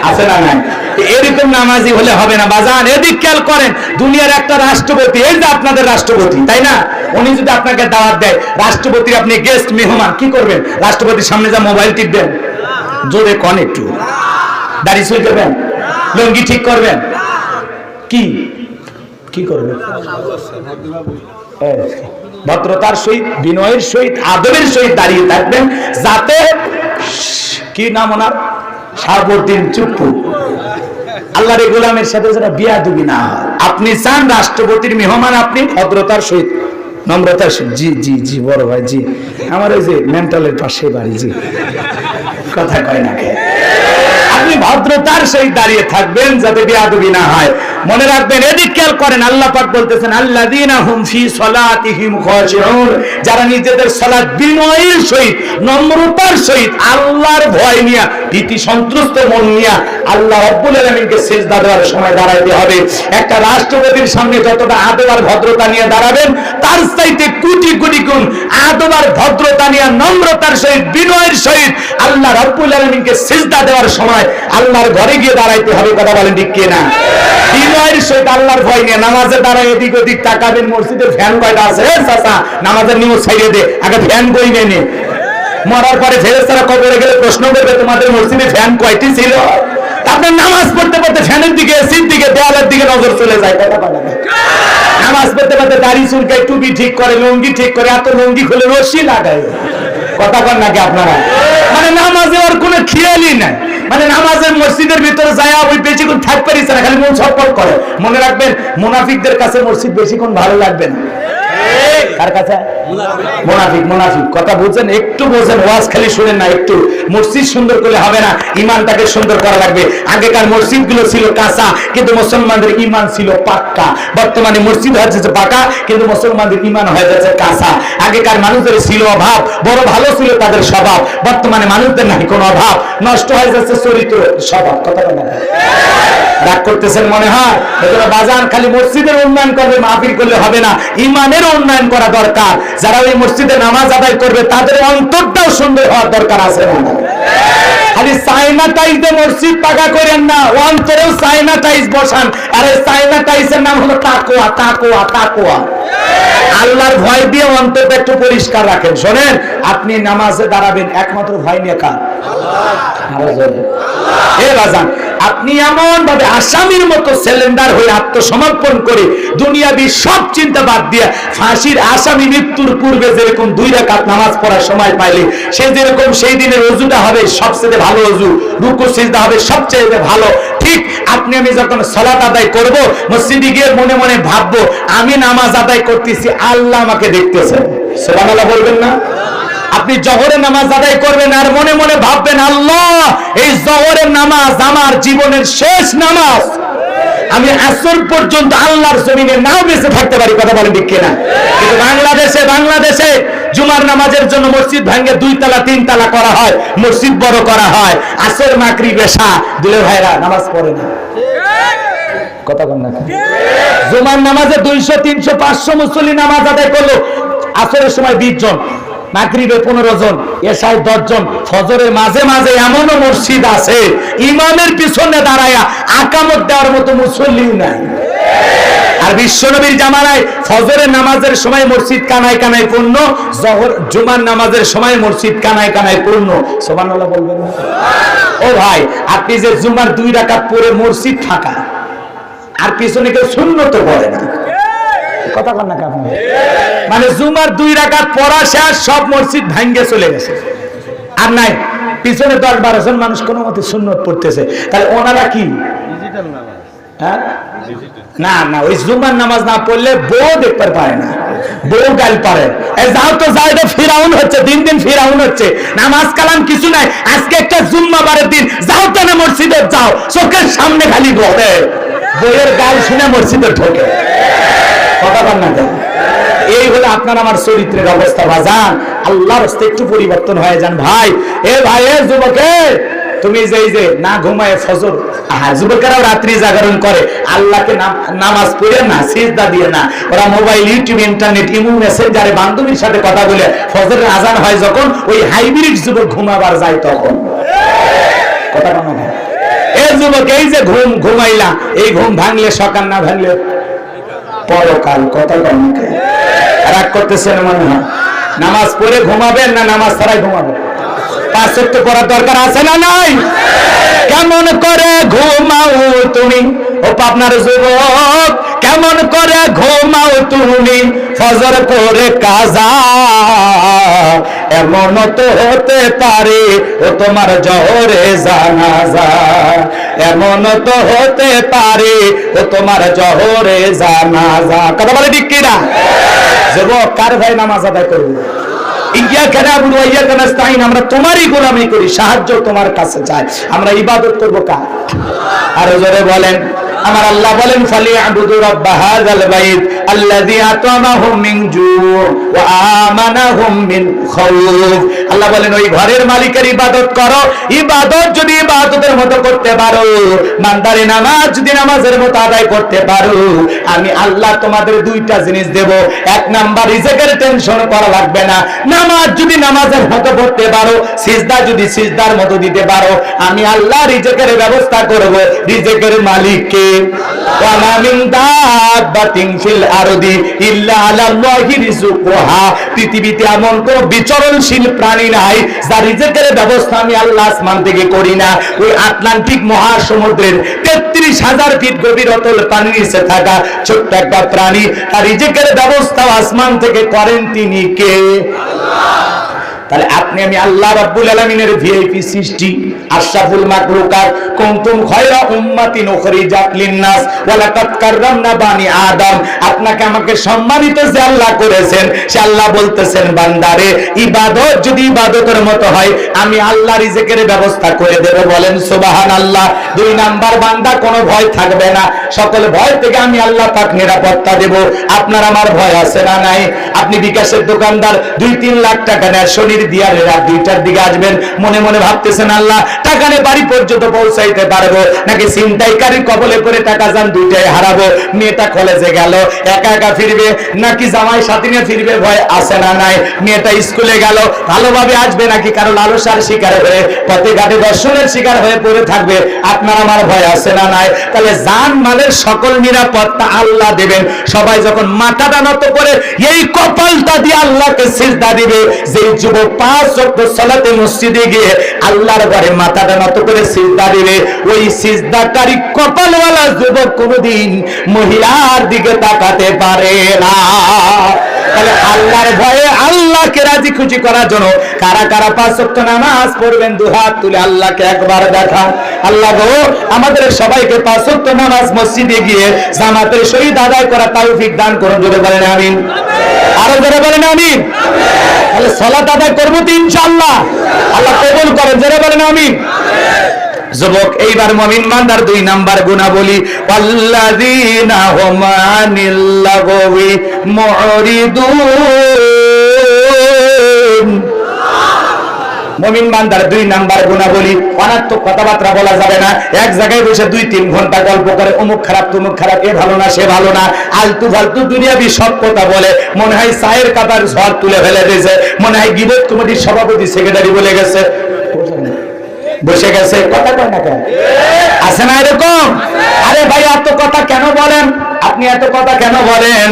আছে না নাই? এরকম নামাজি হলে হবে না বাজান। এদিক খেয়াল করেন, দুনিয়ার একটা রাষ্ট্রপতি, এই যে আপনাদের রাষ্ট্রপতি, তাই না? উনি যদি আপনাকে দাওয়াত দেয়, রাষ্ট্রপতি আপনি গেস্ট মেহমান, কি করবেন? রাষ্ট্রপতির সামনে যা মোবাইল টিপবেন, জোরে কন একটু, দাড়ি চুল করবেন, লঙ্গি ঠিক করবেন, কি কি করবেন? ভদ্রতার সহিত, বিনয়ের সহিত, আদবের সহিত দাঁড়িয়ে থাকবেন, যাতে কি নাম ওনার, সাবুদ্দিন চুপ্পু, আল্লাহর গোলামের সাথে যারা বিয়াদবি না হয়। আপনি চান রাষ্ট্রপতির মেহমান, আপনি ভদ্রতার সহিত, নম্রতার সহিত, জি জি জি বড় ভাই জি, আমার ওই যে মেন্টালের পাশে বাড়ি, জি কথা কয় না কে? আপনি ভদ্রতার সহিত দাঁড়িয়ে থাকবেন যাতে বেয়াদবি না হয়। মনে রাখবেন, এদিক খেয়াল করেন, আল্লাহ পাক বলতেছেন আল্লাযীনা হুম ফি সলাতিহিম খাশিউন, যারা নিজেদের সালাত বিনয়ের সহিত, নম্রতার সহিত, আল্লাহর ভয় নিয়ে, ভীতি সন্ত্রস্ত মন নিয়ে আল্লাহ রাব্বুল আলামিনকে সিজদা দেওয়ার সময় দাঁড়াইতে হবে। একটা রাষ্ট্রপতির সামনে যতটা আদব আর ভদ্রতা নিয়ে দাঁড়াবেন, তার চাইতে কোটি কোটি গুণ আদব আর ভদ্রতা নিয়ে, নম্রতার সহিত, বিনয়ের সহিত আল্লাহ রাব্বুল আলামিনকে সিজদা দেওয়ার সময় আল্লাহর ঘরে গিয়ে দাঁড়াইতে হবে। কথা বলেন ঠিক কিনা? বিনয়ের সহিত আল্লাহর ভয় নিয়ে নামাজে দাঁড়ায় এদিক ওদিক তাকাবেন, মসজিদের ফ্যান কয়টা আছে? চাচা নামাজের নিয়ম ছাইড়ে দে, আগে ফ্যান কই নে। মরার পরে ফেরেশতারা কবরে গেলে প্রশ্ন করবে, তোমাদের মসজিদে ফ্যান কয়টি ছিল? আপনার নামাজ পড়তে পড়তে ফ্যানের দিকে, এসির দিকে, দেওয়ালের দিকে নজর চলে যায়। কথা বলেন, নামাজ পড়তে পড়তে দাড়ি চুলকায়, টুপি ঠিক করে, লুঙ্গি ঠিক করে, এত লুঙ্গি খুলে রশি লাগায়। কথা বলেন নাকি আপনারা? মানে নামাজে ওর কোনো খেয়ালই নাই। মানে নামাজের মসজিদের ভিতরে যায় ওই বেশিক্ষণ থাকতে পারিস না, খালি মন ছটফট করে। মনে রাখবেন, মুনাফিকদের কাছে মসজিদ বেশিক্ষণ ভালো লাগবে না। কার কাছে? মুনাফিক। মুনাফিক কথা বুঝছেন? একটু বোঝেন, ওয়াজ খালি শুনেন না, একটু। মসজিদ সুন্দর করলে হবে না, ইমানটাকে সুন্দর করা লাগবে। আগেকার মসজিদ গুলো ছিল কাঁচা, কিন্তু মুসলমানদের ইমান ছিল পাক্কা। বর্তমানে মসজিদ হয়েছে পাকা, কিন্তু মুসলমানদের ইমান হয়ে যাচ্ছে কাঁচা। আগেকার মানুষদের ছিল অভাব, বড় ভালো ছিল তাদের স্বভাব। বর্তমানে মানুষদের নাই কোনো অভাব, নষ্ট হয়ে যাচ্ছে চরিত্র, স্বভাব। কথা বলেন, রাগ করতেছেন মনে হয়? এগুলো বাজান খালি মসজিদের উন্নয়ন করবে, মাহফিল করলে হবে না, ইমানের উন্নয়ন করা দরকার। যারা ওই মসজিদে নামাজ আদায় করবে তাদের অন্তরটাও সুন্দর হওয়ার দরকার আছে। খালি চাইনা টাইজে মসজিদ পাকা করেন না, অন্তরেও চাইনা টাইজ বসান। আর এই চাইনা টাইজের নাম হলো তাকওয়া। তাকওয়া, তাকওয়া, আল্লাহর ভয় দিয়ে অন্তরটা একটু পরিষ্কার রাখেন। শোনেন, আপনি নামাজে দাঁড়াবেন একমাত্র ভয় নিয়ে, কার? আল্লাহ। আপনি এমন ভাবে আসামির মতো সিলিন্ডার হয়ে আত্মসমর্পণ করে দুনিয়াবি সব চিন্তা বাদ দিয়ে ফাঁসির আসামি মৃত্যুর পূর্বে যেরকম 2 রাকাত নামাজ পড়ার সময় পাইলে সে যেরকম সেই দিনের ওযুটা হবে সবচেয়ে ভালো ওযু, রুকু সিজদা হবে সবচেয়ে ভালো, ঠিক আপনি আমি যখন সালাত আদায় করব মসজিদে গিয়ে মনে মনে ভাববো আমি নামাজ আদায় করতেছি, আল্লাহ আমাকে দেখতেছেন। সুবহানাল্লাহ বলবেন না? আপনি জোহরের নামাজ আদায় করবেন আর মনে মনে ভাববেন আল্লাহ এই জোহরের নামাজ আমার জীবনের শেষ নামাজ, আমি আসর পর্যন্ত আল্লাহর জমিনে নাও বেঁচে থাকতে পারি। কথা বলেন ঠিক কিনা? কিন্তু বাংলাদেশে জুমার নামাজের জন্য মসজিদ ভাঙে 2 তলা 3 তলা করা হয়, মসজিদ বড় করা হয়, আসর মাগরিব এশা দিলে ভাইরা নামাজ পড়ে না। কথা বলেন না? জুমার নামাজে 200 300 500 মুসল্লি নামাজ আদায় করলো, আসরের সময় 20 জন, মাগরিবে 15 জন, এশায় 10 জন, ফজরের মাঝে মাঝে এমনও মসজিদ আছে ইমামের পিছনে দাঁড়ায়া আকামত দেওয়ার মতো মুসল্লিও নাই। আর বিশ্বনবীর জামানায় ফজরের নামাজের সময় মসজিদ কানায় কানায় পূর্ণ, জুমার নামাজের সময় মসজিদ কানায় কানায় পূর্ণ। সুবহানাল্লাহ বলবেন না? ও ভাই, আপনি যে জুমার 2 রাকাত পড়ে মসজিদ ফাঁকা আর পিছনে কেউ সুন্নত পড়ে না, কথা বল না আপনি? মানে জুমার 2 রাকাত পড়া শেষ, সব মসজিদ ভাঙ্গে চলে গেছে, আর নাই পিছনে 10-12 জন মানুষ কোনো মতে সুন্নত পড়তেছে। তাহলে ওনারা কি ডিজিটাল নামাজ? হ্যাঁ, না না, ওই জুমার নামাজ না পড়লে বউ দেখতে পারে না, বউ গাল পারে। যাও তো যাও, এটা ফিরাউন হচ্ছে, দিন দিন ফিরাউন হচ্ছে। নামাজ কালাম কিছু নাই, আজকে একটা জুম্মাবারের দিন, যাও তো না মসজিদে যাও, চোখের সামনে খালি বলে বইয়ের গাল শুনে মসজিদে ঢোকে। কথা বল না? এই হলো আপনার আমার চরিত্রের অবস্থা। বাজান আল্লাহর রাস্তায় একটু পরিবর্তন হয়ে যান ভাই। এ ভাই, এ যুবকে, তুমি যে না ঘুমায় ফজর, যুবকেরাও রাত্রি জাগরণ করে, আল্লাহকে নামাজ পড়ে না, সিজদা দিয়ে না, ওরা মোবাইল, ইউটিউব, ইন্টারনেট, ইমো, মেসেঞ্জারে বান্ধবীর সাথে কথা বলে ফজরের আজান হয় যখন, ওই হাইব্রিড যুবক ঘুমাবার যায় তখন। কথা বল না? এই যুবক, এই যে ঘুমাইলা, এই ঘুম ভাঙলে সকাল, না ভাঙলে পরকাল। কথা বল না? রাগ করতেছেন মনে হয়? নামাজ পড়ে ঘুমাবেন না নামাজ ছাড়াই ঘুমাবেন? 5 ওয়াক্ত পড়ার দরকার আছে না নাই? কেমন করে ঘুমাও তুমি ও পাবনার যুবক, কেমন করে ঘুমাও তুমি ফজর করে কাজা, এমন তো হতে পারে ও তোমার জোহরে জানাজা, এমন তো হতে পারে ও তোমার জোহরে জানাজা। কথা বলে ঠিক কিনা? যুবক, কার ভাই নামাজ আদায় করবো? আমরা তোমারই গোলামি করি, সাহায্য তোমার কাছে চাই, আমরা ইবাদত করবো কার? আরো জোরে বলেন। আমার আল্লাহ বলেন ফালিয়াবুদু রাব্ব হাযাল বাইত আল্লাযী আতামাহুম মিন জু' ওয়া আমানাহুম মিন খাউফ। আল্লাহ বলেন ওই ঘরের মালিকের ইবাদত করো। ইবাদত যদি ইবাদতের মতো করতে পারো, বান্দারে নামাজ যদি নামাজের মতো আদায় করতে পারো, আমি আল্লাহ তোমাদের 2টা জিনিস দেব। 1 নাম্বার, রিজিকের টেনশন করা লাগবে না। নামাজ যদি নামাজের মতো পড়তে পারো, সিজদা যদি সিজদার মতো দিতে পারো, আমি আল্লাহ রিজিকের ব্যবস্থা করব। রিজিকের মালিক কে? ওয়া মা মিন দাব্বাতিন ফিল আরদি ইল্লা আলাল্লাহি রিজকুহা। পৃথিবীতে এমন কোন বিচরণশীল প্রাণী নাই যার রিজিকের ব্যবস্থা আমি আল্লাহ আসমান থেকে করি না। ওই আটলান্টিক মহাসমুদ্রের 33,000 ফিট গভীর অতল পানির নিচে থাকা ছোট্ট একটা প্রাণী, তার রিজিকের ব্যবস্থা আসমান থেকে করেন তিনি কে? আল্লাহ। তাহলে আপনি আমি আল্লাহ রাব্বুল আলামিনের ভিআইপি সৃষ্টি, আশরাফুল মাখলুকাত, কুনতুম খায়রা উম্মাতিন উখরিজাত লিন-নাস ওয়া লাকাদ কাররামনা বানি আদম। আপনাকে আমাকে সম্মানিত যে আল্লাহ করেছেন, সে আল্লাহ বলতেছেন বান্দারে ইবাদত যদি ইবাদতের মতো হয় আমি আল্লাহ রিজিকের ব্যবস্থা করে দেব। বলেন সুবহানাল্লাহ। 2 নাম্বার বান্দা কোনো ভয় থাকবে না, সকল ভয় থেকে আমি আল্লাহ পাক নিরাপত্তা দেব। আপনার আমার ভয় আছে না নাই? আপনি বিকাশের দোকানদার 2-3 লাখ টাকা নেয়, শনির দিয়ারে রাত 2টার দিকে আসবেন, মনে মনে ভাবতেছেন আল্লাহ টাকা নিয়ে বাড়ি পর্যন্ত পৌঁছাইতে পারবো নাকি ছিনতাইকারীর কবলে পড়ে টাকা যান 2টাই হারাবো। মেয়েটা কলেজে গেল একা একা ফিরবে নাকি জামাই সাথী নিয়ে ফিরবে, ভয় আছে না নাই? মেয়েটা স্কুলে গেল ভালোভাবে আসবে নাকি কারো লালসার শিকার হয়ে পথে ঘাটে দর্শনের শিকার হয়ে পড়ে থাকবে? আপনার আমার ভয় আছে না নাই? তাহলে জান মালের সকল নিরাপত্তা আল্লাহ দেবেন। সবাই যখন মাথাটা নত করে এই কপালটা দিয়ে আল্লাহকে সিজদা দিবে, যে যুবক 5 ওয়াক্ত সালাতে মসজিদে গিয়ে আল্লাহর ঘরে মাথাটা নত করে সিজদা দিবে, ওই সিজদাকারী কপালওয়ালা যুবক কোনোদিন মহিলার দিকে তাকাতে পারে না। তাহলে আল্লাহর ভয়ে আল্লাহকে রাজি খুশি করার জন্য কারা কারা 5 ওয়াক্ত নামাজ পড়বেন? 2 হাত তুলে আল্লাহকে একবার দেখান। আল্লাহ গো আমাদের সবাইকে 5 ওয়াক্ত নামাজ মসজিদে গিয়ে জামাতের সহিত আদায় করা তৌফিক দান করুন। জোরে বলেন আমিন। আরো জোরে বলেন আমিন। তাহলে সালাত আদায় করব তো ইনশাআল্লাহ, আল্লাহ কবুল করেন। জোরে বলেন আমিন। যুবক এইবার মুমিন বান্দার 2 নাম্বার গুণাবলী, আল্লাযীনা হুম আনিল লাগওয়ি মুরিদুন। মুমিন বান্দার 2 নাম্বার গুণাবলী, অনার্থক কথাবার্তা বলা যাবে না। এক জায়গায় বসে 2-3 ঘন্টা গল্প করে অমুক খারাপ তমুক খারাপ, এ ভালো না সে ভালো না, আলতু ফালতু দুনিয়াবি সব কথা বলে। মনে হয় চায়ের কাপার ঝড় তুলে ফেলে দিয়েছে, মনে হয় গিবত কমিটির সভাপতি সেক্রেটারি বলে গেছে, বসে গেছে। কথা কয় না কেন? আছে না এরকম? আরে ভাই এত কথা কেন বলেন? আপনি এত কথা কেন বলেন?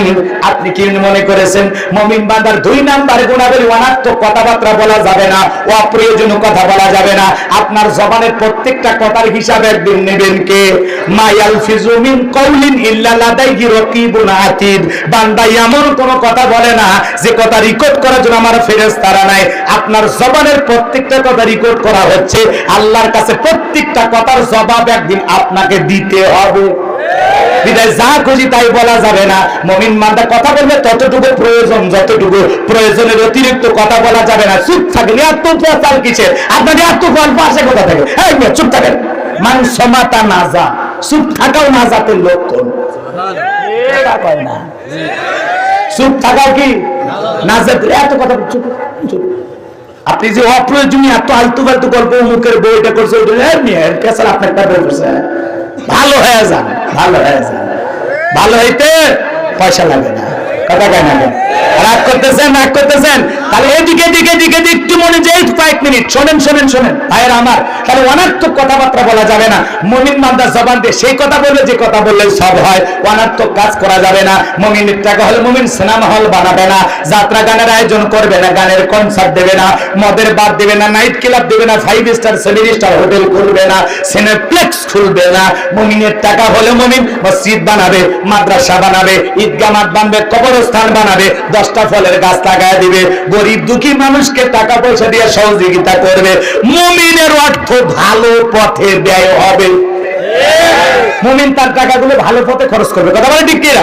আপনি কি মনে করেছেন মুমিন বান্দার 2 নাম্বার গুণাবলী অনার্থক কথাবার্তা বলা যাবে না, অপ্রয়োজনীয় কথা বলা যাবে না। আপনার জবানের প্রত্যেকটা কথার হিসাব একদিন নেবেন কে? মা ইয়ালফিজু মিন কাউলিন ইল্লা লাদাইহি রাকিবুন আতীদ। বান্দা এমন কোন কথা বলে না যে কথা রেকর্ড করার জন্য আমার ফেরেশতারা নাই। আপনার জবানের প্রত্যেকটা কথা রেকর্ড করা হচ্ছে, আল্লাহর কাছে প্রত্যেকটা কথার জবাব একদিন আপনাকে দিতে হবে। বিদায় যা খুশি তাই বলা যাবে না। মুমিন বান্দা কথা বলবে ততটুকু প্রয়োজন, যতটুকু প্রয়োজনের অতিরিক্ত কথা বলা যাবে না। চুপ থাকলে এত প্রচার কিসের? আপনাকে এত গল্প আসে কোথা থেকে? এই চুপ থাকেন। মান সমাতা নাজা, চুপ থাকাও নাজাতের লক্ষণ। চুপ থাকাও কি নাজাত? এত কথা চুপ চুপ। আপনি যে অপ্রয়োজনীয় এত আলতু ফালতু গল্প মুখের বইটা করছে, আপনার ভালো হয়ে যান, ভালো হয়ে যান। ভালো হইতে পয়সা লাগে না। কথা কেন রাগ করতেছেন? রাগ করতেছেন? তাহলে এদিকে দিকে দিকে একটু মনে যে 5 মিনিট শোনেন শোনেন শোনেন ভাইয়ের আমার। তাহলে অনার্থক কথাবার্তা বলা যাবে না। মুমিন বান্দা জবান দিয়ে সেই কথা বলবে যে কথা বললে সব হয়। অনার্থক কাজ করা যাবে না। মুমিনের টাকা হলে মুমিন সিনেমা হল বানাবে না, যাত্রা গানের আয়োজন করবে না, গানের কনসার্ট দেবে না, মদের বার দেবে না, নাইট ক্লাব দেবে না, 5 স্টার 7 স্টার হোটেল খুলবে না, সিনেপ্লেক্স খুলবে না। মুমিনের টাকা হলে মুমিন মসজিদ বানাবে, মাদ্রাসা বানাবে, ঈদগাহ মাঠ বানাবে, কবরস্থান বানাবে, 10টা ফলের গাছ লাগায় দিবে, গরিব দুঃখী মানুষকে টাকা পয়সা দিয়ে সহযোগিতা করবে। মুমিনের অর্থ ভালো পথে ব্যয় হবে। মুমিন তার টাকাগুলো ভালো পথে খরচ করবে। কথা বলে ঠিক কিনা?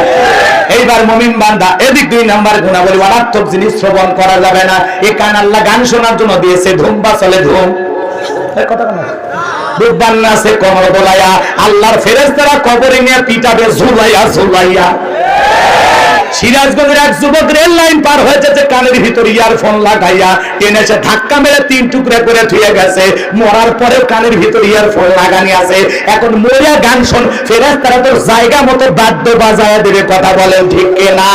এইবার মুমিন বান্দা এদিক 2 নাম্বার গুণাবলী, অনার্থক জিনিস শ্রবণ করা যাবে না। এ কান আল্লাহ গান শোনার জন্য দিয়েছে, ধুম বা চলে ধুম। কথা বলে বুদ্ধবান আছে কবর দোলাইয়া, আল্লাহর ফেরেশতারা কবরে নিয়ে পিটাবে ঝুলাইয়া ঝুলাইয়া। সিরাজগঞ্জের এক যুবক রেল লাইন পার হয়েছে, কানের ভিতর ইয়ারফোন লাগাইয়া টেনেছে, ধাক্কা মেরে 3 টুকরা করে ধুয়ে গেছে। মরার পরেও কানের ভিতর ইয়ারফোন লাগানি আছে। এখন মরিয়া গান শোন, ফেরেশতারা তোর জায়গা মতো বাদ্য বাজায়া দেবে। কথা বলেন ঠিক কিনা?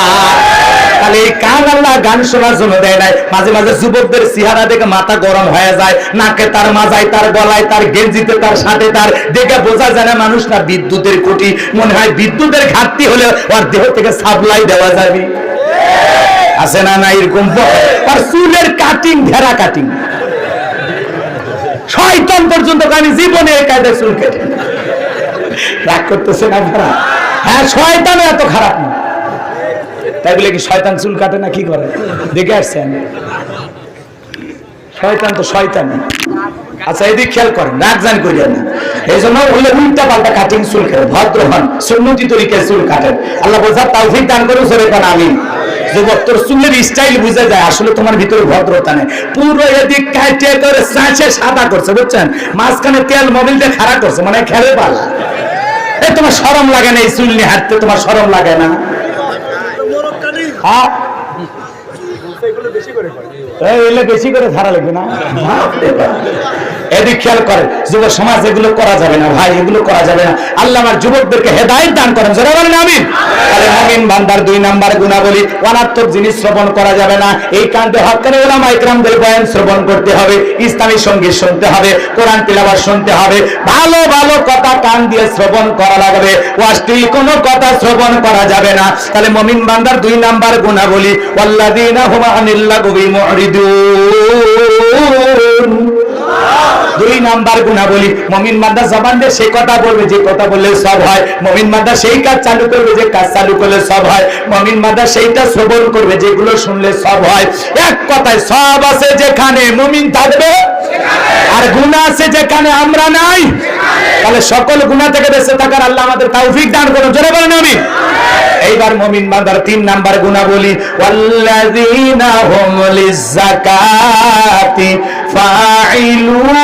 তাহলে এই কান আল্লাহ গান শোনার জন্য দেয় নাই। মাঝে মাঝে যুবকদের চেহারা দেখে মাথা গরম হয়ে যায়, নাকে তার, মাজায় তার, গলায় তার, গেঞ্জিতে তার, সাথে তার, দেখে বোঝা যায় না মানুষ না বিদ্যুতের খুঁটি। মনে হয় বিদ্যুতের ঘাটতি হলে ওর দেহ থেকে সাপ্লাই দেওয়া যাবে। আছে না না এরকম? আর চুলের কাটিং, ঘেরা কাটিং, শয়তান পর্যন্ত আমি জীবনে কায়দায় চুল কেটে। রাগ করতেছেন আপনারা? হ্যাঁ, শয়তানও এত খারাপ না। তাই বলে কি শয়তান চুল কাটে না? কি করে দেখে আসছেন? শয়তান তো শয়তানি। আচ্ছা এদিক খেয়াল করেন, রাগ জান করিয়েন না। এই জন্য বললে উল্টা পাল্টা কাটিং চুল খেলে ভদ্র হন, সুন্নতি তরিকায় চুল কাটেন। আল্লাহ বোঝার তৌফিক দান করুন, সরে কোন আমিন। যুবক তোর চুলের স্টাইল বুঝে যায় আসলে তোমার ভিতরে ভদ্রতা নেই। পুরো এদিক কাটে করে চাঁচে সাদা করছে, বুঝছেন, মাঝখানে তেল মোবিল দিয়ে খাড়া করছে, মানে খেলে পালা। এই তোমার শরম লাগে না এই চুল নিয়ে হাঁটতে? তোমার শরম লাগে না? হ্যাঁ বেশি করে ধারা লাগবে না। এদিক খেয়াল করেন, যুব সমাজ এগুলো করা যাবে না ভাই, এগুলো করা যাবে না। আল্লাহ আমার যুবকদেরকে হেদায়েত দান করেন, যারা বলেন আমিন। তাহলে মুমিন বান্দার 2 নাম্বার গুণাবলী, অনার্থক জিনিস শ্রবণ করা যাবে না। এই কাণ্ডে হক্কানি উলামা ইকরামদের বয়ান শ্রবণ করতে হবে, ইসলামী সঙ্গীত শুনতে হবে, কোরআন তিলাওয়াত শুনতে হবে, ভালো ভালো কথা কান দিয়ে শ্রবণ করা লাগবে, অশ্লীল কোনো কথা শ্রবণ করা যাবে না। তাহলে মুমিন বান্দার 2 নাম্বার গুণাবলী, ওয়াল্লাযীনা হুম আনিল লাগবি মুরিদুন। 2 নাম্বার গুণাবলী, মুমিন বান্দা জবান দিয়ে সেই কথা বলবে যে কথা বললে সব হয়। মুমিন বান্দা সেই কাজ চালু করবে যে কাজ চালু করলে সব হয়। মুমিন বান্দা সেইটা শ্রবণ করবে যেগুলো শুনলে সব হয়। এক কথায় সব আছে যেখানে মুমিন থাকবে, আর গুনাহ আছে যেখানে আমরা নাই। তাহলে সকল গুনাহ থেকে বেঁচে থাকার আল্লাহ আমাদের তৌফিক দান করুন, জোরে বলেন আমিন। এইবার মুমিন বান্দার 3 নাম্বার গুণাবলী, ওয়াল্লাযীনা হুম লিয-যাকাতি ফাইলুন।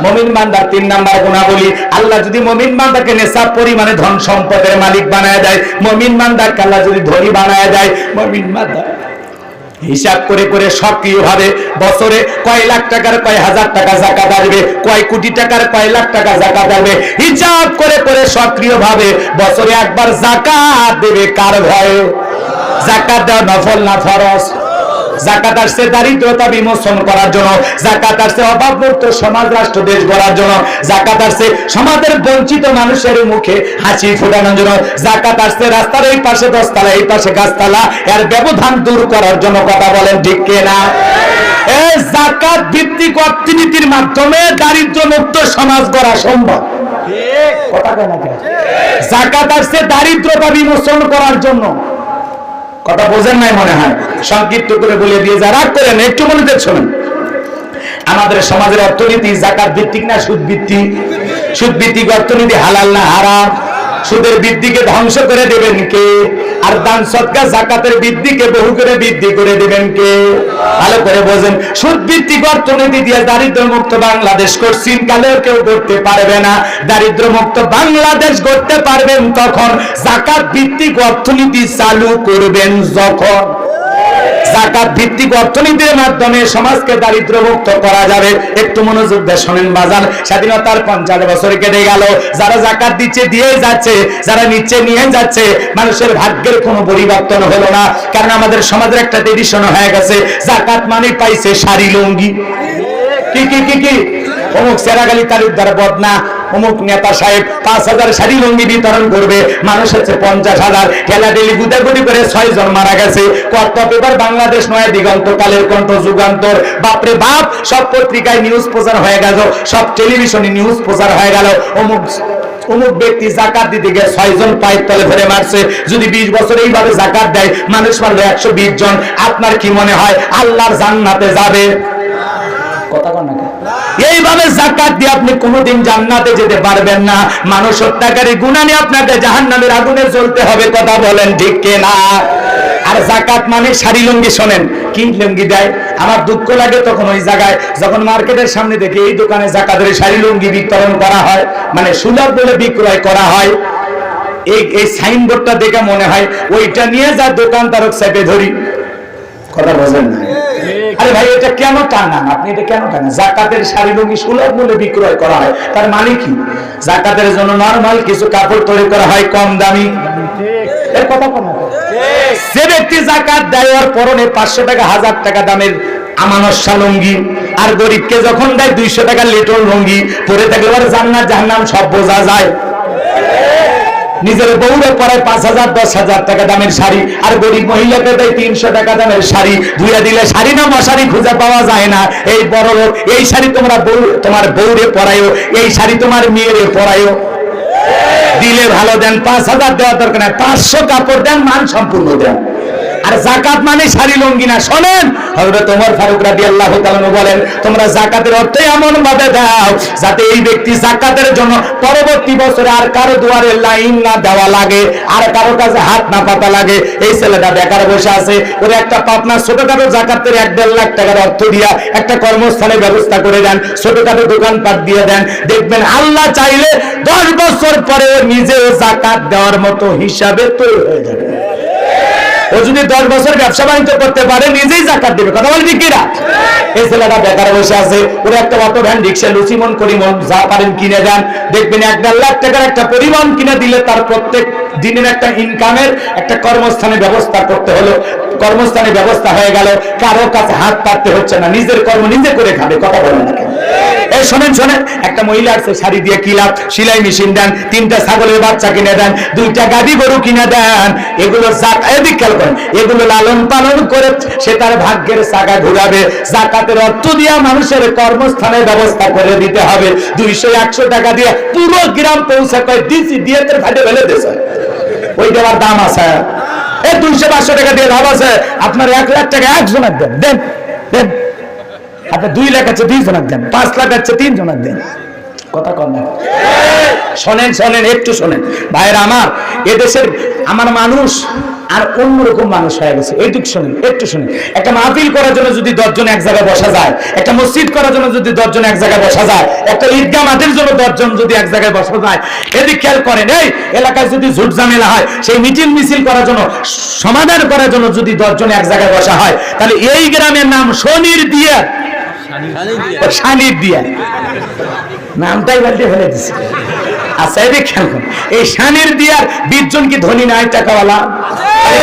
মুমিন বান্দার 3 নাম্বার গুণাবলী, আল্লাহ যদি মুমিন বান্দাকে নেশাব পরিমাণে ধন সম্পদের মালিক বানায় দেয়, মুমিন বান্দাকে আল্লাহ যদি ধনী বানায় দেয়, মুমিন বান্দা হিসাব করে করে সক্রিয়ভাবে বছরে কয় লাখ টাকার কয় হাজার টাকা যাকাত আসবে, কয় কোটি টাকার কয় লাখ টাকা যাকাত আসবে, হিসাব করে করে সক্রিয়ভাবে বছরে একবার যাকাত দেবে। কার ভয়ে? যাকাত দেওয়া নফল না ফরজ? যাকাত আসছে দারিদ্রতা বিমোচন করার জন্য, যাকাত আসছে অভাবমুক্ত সমাজ রাষ্ট্র দেশ গড়ার জন্য, যাকাত আসছে সমাজের বঞ্চিত মানুষের মুখে হাসি ফোটানোর জন্য, যাকাত আসছে রাস্তার এই পাশে 10 তলা এই পাশে গাছতলা এর ব্যবধান দূর করার জন্য। কথা বলেন ঠিক কিনা? এই যাকাত ভিত্তিক অর্থনীতির মাধ্যমে দারিদ্র মুক্ত সমাজ গড়া সম্ভব। কথা কেন? যাকাত আসছে দারিদ্রতা বিমোচন করার জন্য। কথা বোঝেন নাই মনে হয়, সংক্ষিপ্ত করে বলে দিয়ে যা রাগ করেন একটু মনে দেখছেন। আমাদের সমাজের অর্থনীতি যাকাত ভিত্তিক না সুদ ভিত্তিক? সুদ ভিত্তিক অর্থনীতি হালাল না হারাম? সুদের বৃদ্ধিকে ধ্বংস করে দেবেন কে? আর দান সদকা যাকাতের বৃদ্ধিকে বহু করে বৃদ্ধি করে দেবেন কে? ভালো করে বোঝেন। সুদ ভিত্তিক অর্থনীতি দিয়ে দারিদ্র মুক্ত বাংলাদেশ করছেন, কালেও কেউ করতে পারবে না। দারিদ্র মুক্ত বাংলাদেশ করতে পারবেন তখন যাকাত ভিত্তিক অর্থনীতি চালু করবেন যখন। যাকাত ভিত্তিক অর্থনীতির মাধ্যমে সমাজকে দারিদ্র মুক্ত করা যাবে। একটু মনোযোগ দিয়ে শোনেন বাজান, স্বাধীনতার 50 বছর কেটে গেল, যারা যাকাত দিচ্ছে দিয়ে যাচ্ছে, যারা নিচ্ছে নিয়ে যাচ্ছে, মানুষের ভাগ্যের কোনো পরিবর্তন হলো না। কারণ আমাদের সমাজের একটা ট্রেডিশন হয়ে গেছে, যাকাত মানে পাইছে শাড়ি লুঙ্গি। কি কি কি কি অমুক সেরাগালি তালুকদার বদনা অমুক নেতা সাহেব 5000 শাড়ি লুঙ্গি বিতরণ করবে, মানুষ হচ্ছে 50,000। ঠেলাঠেলি গুদাগুদি করে 6 জন মারা গেছে। কত পেপার বাংলাদেশ, নয় দিগন্ত, কালের কণ্ঠ, যুগান্তর, বাপরে বাপ, সব পত্রিকায় নিউজ প্রচার হয়ে গেল, সব টেলিভিশনে নিউজ প্রচার হয়ে গেল। অমুক ব্যক্তি যাকাত দিতে গিয়ে 6 জন পায়ের তলে ধরে মারছে। যদি 20 বছর এইভাবে যাকাত দেয়, মানুষ মারলো 120 জন, আপনার কি মনে হয় আল্লাহর জান্নাতে যাবে? কথা বল না। এইভাবে যাকাত দিয়ে আপনি কোনোদিন জান্নাতে যেতে পারবেন না। মানুষ হত্যাকারী গুনাহ নিয়ে আপনাকে জাহান্নামের আগুনে জ্বলতে হবে। কথা বলেন ঠিক কিনা? আর যাকাত মানে শাড়ি লুঙ্গি। শোনেন, কি লুঙ্গি দেয়? আমার দুঃখ লাগে তখন ওই জায়গায় যখন মার্কেটের সামনে দেখি এই দোকানে যাকাতের শাড়ি লুঙ্গি বিতরণ করা হয়, মানে সুলভ বলে বিক্রয় করা হয়। এই সাইনবোর্ডটা দেখে মনে হয় ওইটা নিয়ে যা দোকানদারক চেপে ধরি। কথা বোঝেন না? আরে ভাই এটা কেন টানান আপনি? এটা কেন টানান? যাকাতের শাড়ি লুঙ্গি সুলভ মূল্যে বিক্রয় করা হয়, তার মানে কি? যাকাতের জন্য নরমাল কিছু কাপড় তৈরি করা হয় কম দামি। এর কথা কোন? যে ব্যক্তি যাকাত দেয় ওর পরনে 500 টাকা 1000 টাকা দামের আমানত লুঙ্গি, আর গরিবকে যখন দেয় 200 টাকা লিটল লুঙ্গি, পরে থাকলে ওর জান্নাত জাহান্নাম সব বোঝা যায়। নিজের বউরে পরায় 5000 10,000 টাকা দামের শাড়ি, আর গরিব মহিলাকে দেয় 300 টাকা দামের শাড়ি। ধুয়ে দিলে শাড়ি না মশারি খুঁজে পাওয়া যায় না। এই বড় লোক, এই শাড়ি তোমার বউরে পরায়ও, এই শাড়ি তোমার মেয়েরে পরায়ও। দিলে ভালো দেন, 5000 দেওয়ার দরকার নাই, 500 কাপড় দেন, মান সম্পূর্ণ দেন। আর যাকাত মানে শাড়ি লুঙ্গি না। শোনেন, হযরত ওমর ফারুক রাদিয়াল্লাহু তাআলা বলেন, তোমরা যাকাতের অর্থ এমন ভাবে দাও যাতে এই ব্যক্তি যাকাতের জন্য পরবর্তী বছরে আর কারো দুয়ারে লাইন না দেওয়া লাগে, আর কারো কাছে হাত না পাতা লাগে। এই ছেলেটা বেকার বসে আছে, ওর একটা পাবনা ছোটখাটো যাকাতের 1-1.5 লাখ টাকার অর্থ দিয়া একটা কর্মস্থানের ব্যবস্থা করে দেন, ছোটখাটো দোকানপাট দিয়ে দেন। দেখবেন আল্লাহ চাইলে 10 বছর পরে ও নিজেও যাকাত দেওয়ার মতো হিসাবে তৈরি হয়ে যাবে। ও যদি 10 বছর ব্যবসা বাণিজ্য করতে পারে, নিজেই যাকাত দেবে। কথা বলি ঠিক কিনা? এই ছেলেটা বেকার বসে আছে, ওর একটা অটো ভ্যান, রিক্সা, লুচিমন, করিমন যা পারেন কিনে দেন। দেখবেন 1-1.5 লাখ টাকার একটা পরিমাণ কিনে দিলে তার প্রত্যেক দিনের একটা ইনকামের একটা কর্মস্থানের ব্যবস্থা করতে হলো। কর্মস্থানের ব্যবস্থা হয়ে গেল, কারো কাছে হাত পাততে হচ্ছে না, নিজের কর্ম নিজে করে খাবে। কথা বলেন না কেন? এই শোনেন শোনেন, একটা মহিলা আছে, শাড়ি দিয়ে কি লাভ, সেলাই মেশিন দেন, 3টা ছাগলের বাচ্চা কিনে দেন, 2টা গাভী গরু কিনে দেন। এগুলো এদিক খেয়াল করেন, এগুলো লালন পালন করে সে তার ভাগ্যের চাকা ঘুরাবে। যাকাতের অর্থ দিয়ে মানুষের কর্মস্থানের ব্যবস্থা করে দিতে হবে। 200-100 টাকা দিয়ে পুরো গ্রাম পৌঁছে কয় দিছি দিয়ে তোর ভাটে ফেলে দিয়েছে, ওই দেওয়ার দাম আছে। এই 200-500 টাকা দিয়ে লাভ আছে। আপনার 1 লাখ টাকা একজনের দেন, দেন দেন। আপনার 2 লাখ আছে 2 জনের দেন, 5 লাখ আছে 3 জনের দেন। কথা কম না? শোনেন শোনেন, একটু শোনেন ভাইরা আমার, এদেশের আমার মানুষ আর অন্যরকম মানুষ হয়ে গেছে। এইটুকু শোনেন, একটু শোনেন। একটা মাহফিল করার জন্য যদি 10 জন এক জায়গায় বসা যায়, একটা মসজিদ করার জন্য যদি 10 জন এক জায়গায় বসা যায়, একটা ঈদগাহ মাঠের জন্য 10 জন যদি এক জায়গায় বসা যায়, এদিক খেয়াল করেন, এই এলাকায় যদি ঝুট ঝামেলা হয়, সেই মিটিং মিছিল করার জন্য, সমাধান করার জন্য যদি 10 জন এক জায়গায় বসা হয়, তাহলে এই গ্রামের নাম শনির দিয়া, শানির দিয়া, নামটাই বলতে ফেলে দিচ্ছে। আচ্ছা এদিক খেয়াল করেন, এই শানির দিয়ার 20 জন কি ধনী নাই, টাকাওয়ালা?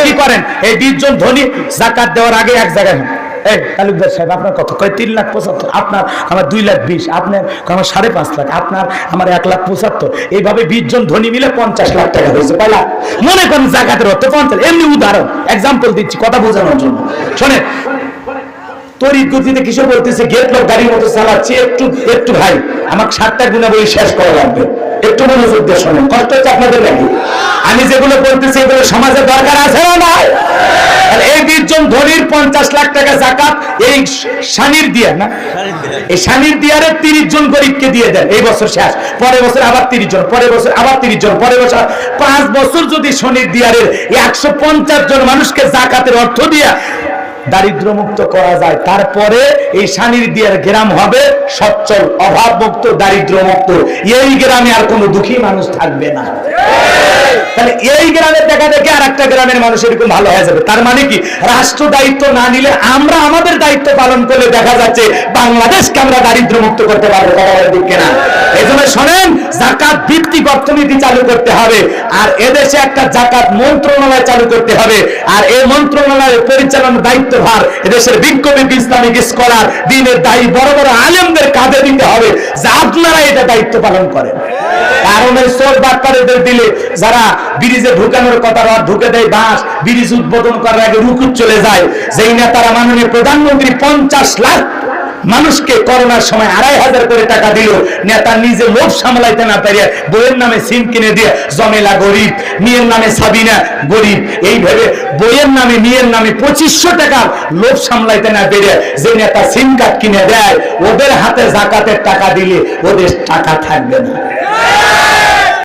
কি করেন, এই 20 জন ধনী যাকাত দেওয়ার আগে এক জায়গায় হন। এই তালুকদার সাহেব আপনার কত? কয় 3,75,000। আপনার? আমার 2,20,000। আপনার? আমার 5.5 লাখ। আপনার? আমার 1,75,000। এইভাবে 20 জন ধনী মিলে 50 লাখ টাকা হয়েছে। পাইলা? মনে করেন যাকাতের অর্থ 50। এমনি উদাহরণ, এক্সাম্পল দিচ্ছি কথা বোঝানোর জন্য। শোনেন, তড়িৎ গতিতে কিছু বলতেছে, গেট লোক গাড়ির মতো চালাচ্ছে, একটু একটু ভাই আমার 7টা গুণাবলী শেষ করা লাগবে, একটু মনোযোগ দিয়ে শোনেন। কষ্ট হচ্ছে আপনাদের নাকি? আমি যেগুলো বলতেছি এগুলো সমাজে দরকার আছে না নাই? এই 20 জন ধনীর 50 লাখ টাকা যাকাত এই শানির দিয়া না, এই শানির দিয়ারে 30 জন গরিবকে দিয়ে দেন। এই বছর শেষ, পরের বছর আবার 30 জন, পরের বছর আবার 30 জন, পরের বছর 5 বছর যদি শনির দিয়ারের 150 জন মানুষকে যাকাতের অর্থ দিয়া দারিদ্র মুক্ত করা যায়, তারপরে এই শানির দিয়ার গ্রাম হবে সচ্ছল, অভাব মুক্ত, দারিদ্র মুক্ত। এই গ্রামে আর কোনো দুঃখী মানুষ থাকবে না। তাহলে এই গ্রামের দেখা দেখে আর একটা গ্রামের মানুষ এরকম ভালো হয়ে যাবে। তার মানে কি, রাষ্ট্র দায়িত্ব না নিলে আমরা আমাদের দায়িত্ব পালন করলে দেখা যাচ্ছে বাংলাদেশকে আমরা দারিদ্র মুক্ত করতে পারবো। ঠিক কিনা? এই জন্য শোনেন, যাকাত ভিত্তিক অর্থনীতি চালু করতে হবে, আর এদেশে একটা যাকাত মন্ত্রণালয় চালু করতে হবে, আর এই মন্ত্রণালয়ের পরিচালনার দায়িত্বভার এদেশের বিজ্ঞ ইসলামিক স্কলার, দ্বীনের দায়ী বড় বড় আলেমদের কাঁধে দিতে হবে, যে আপনারা এটা দায়িত্ব পালন করেন। কারণ এই চোর বাটপাড়িদের দিলে যারা ব্রিজে ঢুকানোর কথা ঢুকে দেয় বাঁশ, ব্রিজ উদ্বোধন করার আগে রুকুত চলে যায়, যেই নেতারা মাননীয় প্রধানমন্ত্রী 50 লাখ মানুষকে করোনার সময় 2,500 করে টাকা দিল, নেতা নিজে লোভ সামলাইতে না পেরে বইয়ের নামে সিম কিনে দিয়ে, জমেলা গরিব, মেয়ের নামে সাবিনা গরিব, এই ভেবে বইয়ের নামে মেয়ের নামে 2500 টাকা লোভ সামলাইতে না পেরে যে নেতা সিম কার্ড কিনে দেয়, ওদের হাতে যাকাতের টাকা দিলে ওদের টাকা থাকবে না।